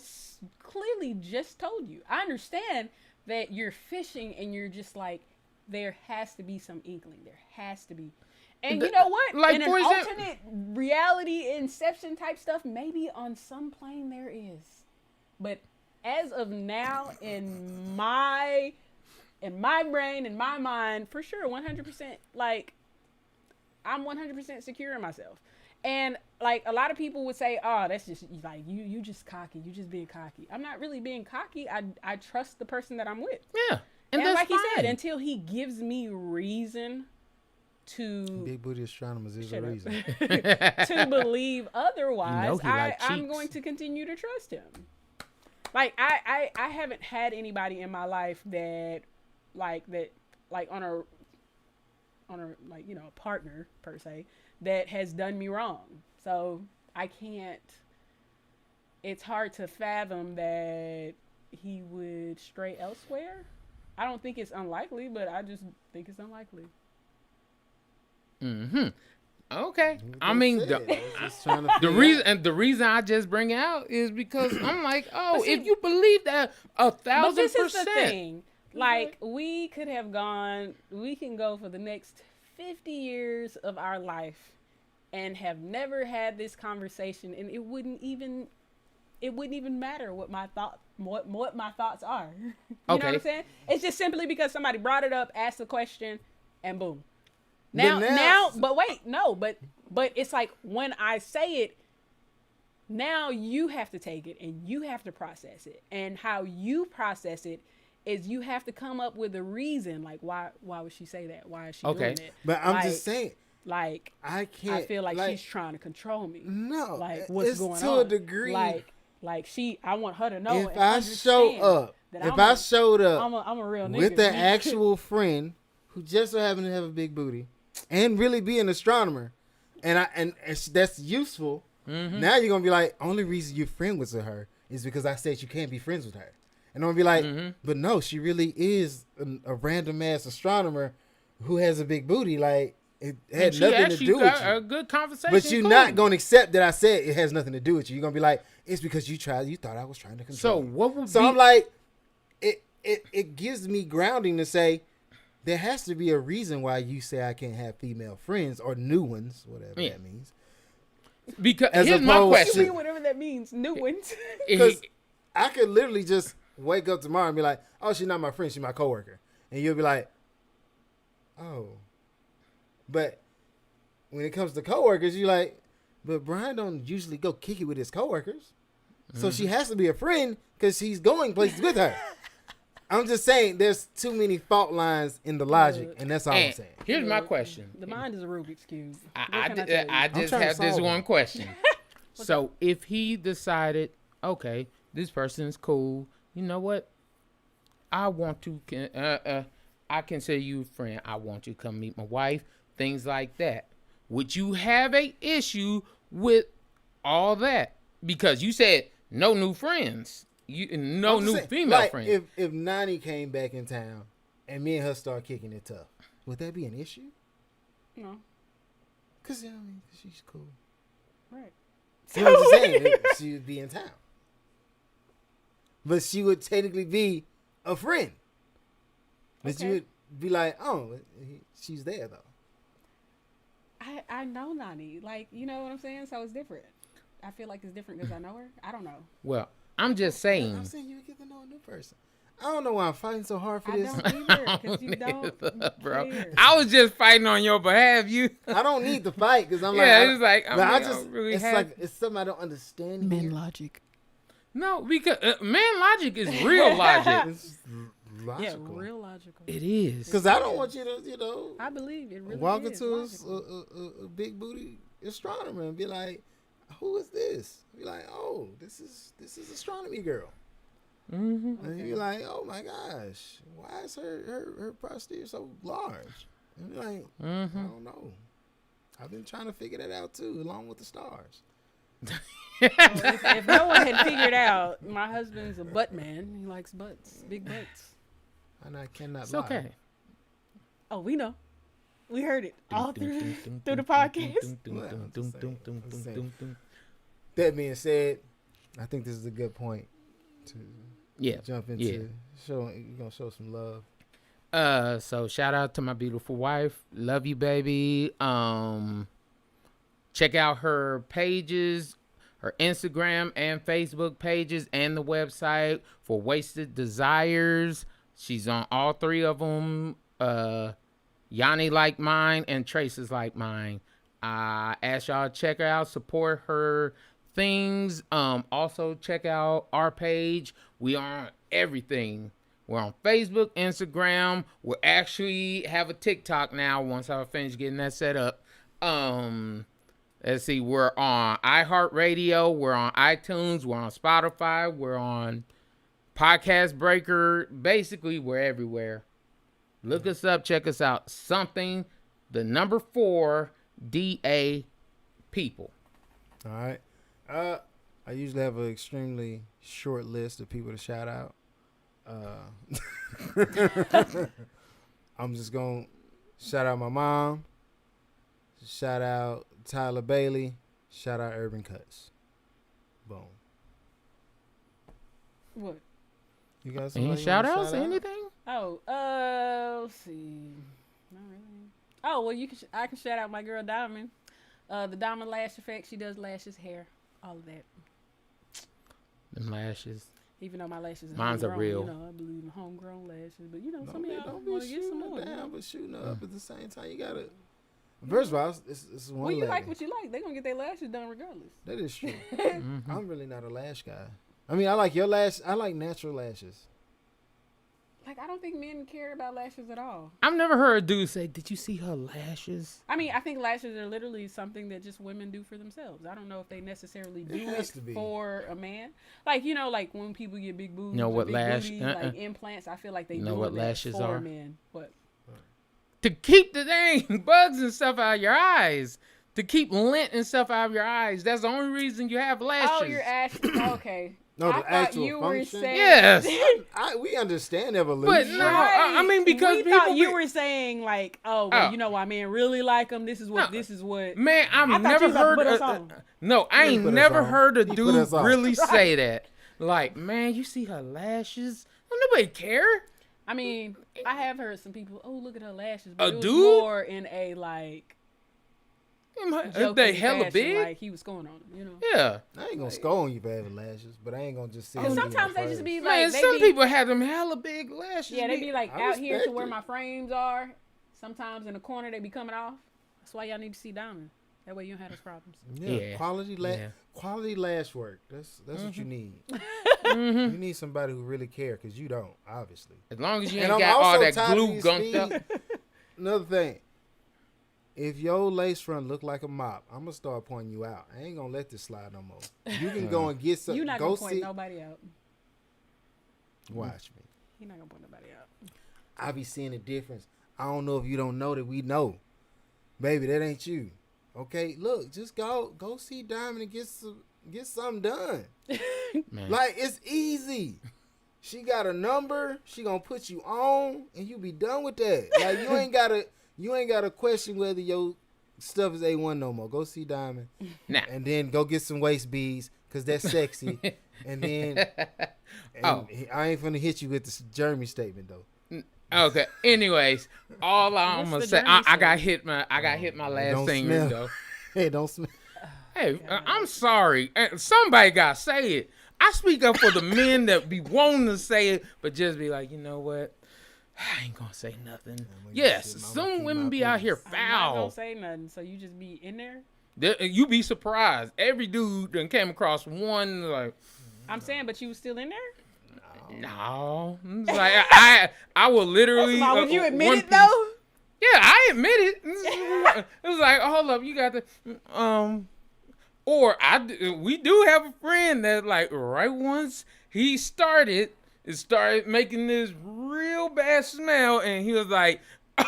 clearly just told you. I understand that you're fishing and you're just like, there has to be some inkling. There has to be. And you know what? Like, in an alternate reality inception type stuff, maybe on some plane there is. But as of now, in my brain, in my mind, for sure, 100%, like, I'm 100% secure in myself. And, like, a lot of people would say, oh, that's just, like, you just cocky. You just being cocky. I'm not really being cocky. I trust the person that I'm with. Yeah. And like he said, until he gives me reason to... Big booty astronomers is a reason. to believe otherwise, I'm going to continue to trust him. Like, I haven't had anybody in my life that on a like, you know, a partner per se that has done me wrong. So I can't, it's hard to fathom that he would stray elsewhere. I don't think it's unlikely, but I just think it's unlikely. Mm-hmm. Okay. I mean, the reason I just bring it out is because I'm like, oh, see, if you believe that 1,000%. But this is the thing. Like, we can go for the next 50 years of our life and have never had this conversation, and it wouldn't even matter what my thoughts are. You know what I'm saying? It's just simply because somebody brought it up, asked the question, and boom. But it's like when I say it, now you have to take it and you have to process it. And how you process it is you have to come up with a reason, like why would she say that? Why is she doing it? But I'm just saying, like, I feel like she's trying to control me. No, like, what's going on? To a degree. Like I want her to know. If I showed up, I'm a real nigga with an actual friend who just so happened to have a big booty and really be an astronomer, and that's useful. Mm-hmm. Now you're gonna be like, only reason you're friends with her is because I said you can't be friends with her. And I'm gonna be like, but no, she really is a random ass astronomer who has a big booty. Like, it had nothing to do with you. A good conversation. But you're not gonna accept that I said it has nothing to do with you. You're gonna be like, it's because you thought I was trying to control. So what would I'm like, it gives me grounding to say there has to be a reason why you say I can't have female friends or new ones, whatever that means. Because here's my question. You mean whatever that means, new ones. Because I could literally just wake up tomorrow and be like, oh, she's not my friend, she's my coworker. And you'll be like, oh. But when it comes to coworkers, you're like, but Brian don't usually go kick it with his coworkers. So she has to be a friend because he's going places with her. I'm just saying there's too many fault lines in the logic, and that's all I'm saying. Here's my question. The mind is a Rubik's Cube. I just have this one question. So if he decided, okay, this person is cool, you know what? I want to, I consider you a friend. I want you to come meet my wife, things like that. Would you have a issue with all that? Because you said no new friends. No new female friends. If Nani came back in town and me and her start kicking it tough, would that be an issue? No. Because, you know, she's cool. Right. You know what I'm saying? She would be in town. But she would technically be a friend. But you would be like, oh, she's there, though. I know Nani. Like, you know what I'm saying? So it's different. I feel like it's different because I know her. I don't know. Well, I'm just saying. I'm saying you would get to know a new person. I don't know why I'm fighting so hard for this. I don't either, because you don't, bro. I was just fighting on your behalf. I don't need to fight because I'm like, it's like, it's something I don't understand. Men logic. No, because man logic is real logic. It's logical. Yeah, real logical. It is. Because I don't want you to, I believe it really walk is into a big booty astronomer and be like, who is this? Be like, oh, this is astronomy girl. Mm-hmm. And you're like, oh my gosh, why is her prostate so large? And you're like, I don't know. I've been trying to figure that out too, along with the stars. If no one had figured out, my husband's a butt man. He likes butts, big butts. And I cannot It's lie. okay. Oh, we know. We heard it all through the podcast. That being said, I think this is a good point to jump into. You're gonna show some love. So shout out to my beautiful wife. Love you, baby. Check out her pages, her Instagram and Facebook pages, and the website for Wasted Desires. She's on all three of them. Yanni Like Mine and Traces Like Mine. I ask y'all to check her out, support her things. Also check out our page. We are on everything. We're on Facebook, Instagram. We actually have a TikTok now once I finish getting that set up. Let's see, we're on iHeartRadio, we're on iTunes, we're on Spotify, we're on Podcast Breaker. Basically, we're everywhere. Look us up, check us out. Something, the number 4, DA people. All right. I usually have an extremely short list of people to shout out. I'm just going to shout out my mom. Shout out Tyler Bailey. Shout out Urban Cuts. Boom. What? You got any shout outs? Anything? Oh, let's see. Not really. Oh, well, I can shout out my girl Diamond. The Diamond Lash Effect. She does lashes, hair, all of that. Them lashes. Even though my lashes are Mine's homegrown, are real. You know, I believe in homegrown lashes. But, you know, some of y'all want to get some more. Down, but shooting up at the same time. You got to... First of all, it's one Well, you lady. like what you like. They're going to get their lashes done regardless. That is true. I'm really not a lash guy. I mean, I like your lash. I like natural lashes. Like, I don't think men care about lashes at all. I've never heard a dude say, did you see her lashes? I mean, I think lashes are literally something that just women do for themselves. I don't know if they necessarily do it for a man. Like, you know, like when people get big boobs, You know what big lash? booty, like implants, I feel like they know do what that lashes for are? men. What? To keep the dang bugs and stuff out of your eyes. To keep lint and stuff out of your eyes. That's the only reason you have lashes. Oh, your ashes. Okay. No, the I thought actual you function. were saying. Yes. We understand evolution. But no, I mean, because we people thought you were saying like, oh, well, you know why men really like them. This is what. Man, I've never heard. No, I ain't never heard a dude really say that. Like, man, you see her lashes? Nobody care. I mean, I have heard some people. Oh, look at her lashes. But A it was dude? more in a like. They hella fashion, big. Like he was going on them, you know. Yeah. I ain't gonna scold you for having lashes, but I ain't gonna just say. And sometimes they just be like, Man, some people have them hella big lashes. Yeah, they be like I out here to respect where it. my frames are. Sometimes in the corner they be coming off. That's why y'all need to see Diamond. That way you don't have those problems. Yeah. Quality lash work. That's what you need. Mm-hmm. You need somebody who really care, because you don't, obviously. As long as you And ain't I'm got all also that tired of glue these gunked up. Another thing. If your lace front look like a mop, I'm gonna start pointing you out. I ain't gonna let this slide no more. You can go and get some. You're not go gonna point see. nobody out. Watch me. You're not gonna point nobody out. I be seeing a difference. I don't know if you don't know that we know. Baby, that ain't you. Okay, look, just go see Diamond and get something done. Man. Like, it's easy. She got a number. She gonna put you on, and you be done with that. Like, you ain't gotta question whether your stuff is A1 no more. Go see Diamond, and then go get some waist beads, cause that's sexy. And then, I ain't finna hit you with this Jeremy statement though. Okay. Anyways, all I'm gonna say, I got hit my last finger though. Hey, don't smell. Hey, I'm sorry. Somebody gotta say it. I speak up for the men that be wanting to say it, but just be like, you know what? I ain't gonna say nothing. Yes, some women be out here I'm not foul. gonna say nothing. So you just be in there. You be surprised. Every dude done came across one like. I'm saying, but you was still in there. No, it's like I will literally. Would you admit it though? Yeah, I admit it. It was like, hold up, you got the Or we do have a friend that like right once he started making this real bad smell, and he was like,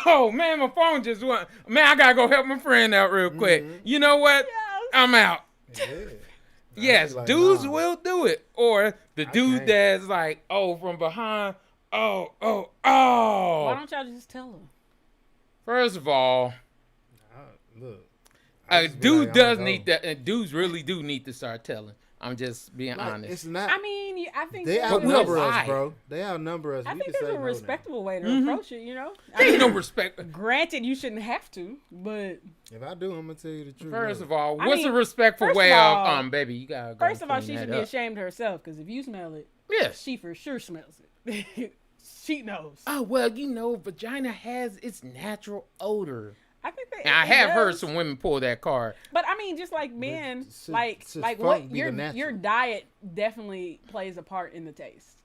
"Oh man, my phone just went. Man, I gotta go help my friend out real quick. You know what? Yes. I'm out." Yeah. Yes, like, dudes nah. will do it. Or the dude can't. that's like, oh, from behind, oh. Why don't y'all just tell them? First of all, Look. dude does need that, and dudes really do need to start telling. I'm just being honest. It's not. I mean, I think They there's outnumber lie. us, bro. They outnumber us. I We think can there's say a no respectable way to approach it, you know? There ain't no respect. Granted, you shouldn't have to, but... If I do, I'm going to tell you the truth. First Look. of all, I what's mean, a respectful first way of all- of, baby, you gotta go. First of all, clean she should that be up. ashamed of herself, because if you smell it, Yes. she for sure smells it. She knows. Oh, well, vagina has its natural odor. I think that And I it have heard does. some women pull that card. But I mean, just like men, It's like funk what be the your natural. diet definitely plays a part in the taste.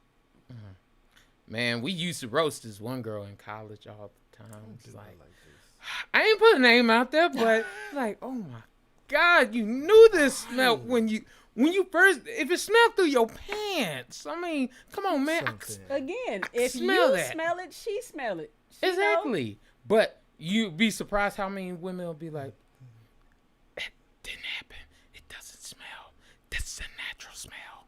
Man, we used to roast this one girl in college all the time. It's like, this. I ain't put a name out there, but like, oh my God, you knew this smelled when you first, if it smelled through your pants. I mean, come on, man. Something. Again, if smell you that. smell it, she smell it. She know. Exactly. But you'd be surprised how many women will be like, it didn't happen. It doesn't smell. That's a natural smell.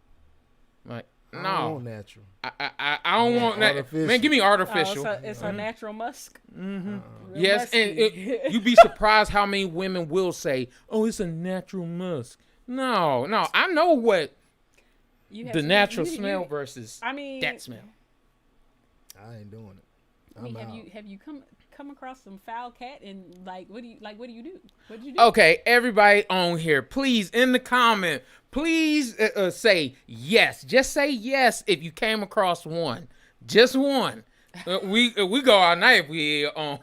Like, I don't no. want natural. I don't want that. Artificial. Man, give me artificial. It's a natural musk. Mm-hmm. Real Yes, musky. and you'd be surprised how many women will say, "Oh, it's a natural musk." No, I know what You have the to- natural you- smell versus I mean, that smell. I ain't doing it. I mean, I'm have out. you come across some foul cat and what do you do? What did you do? Okay, everybody on here, please in the comment, please say yes. Just say yes if you came across one, just one. We go all night if we on.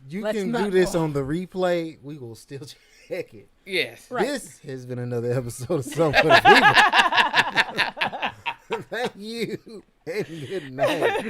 You Let's can not do this go. on the replay. We will still check it. Yes. Right. This has been another episode of Some for the People. Thank you and good night.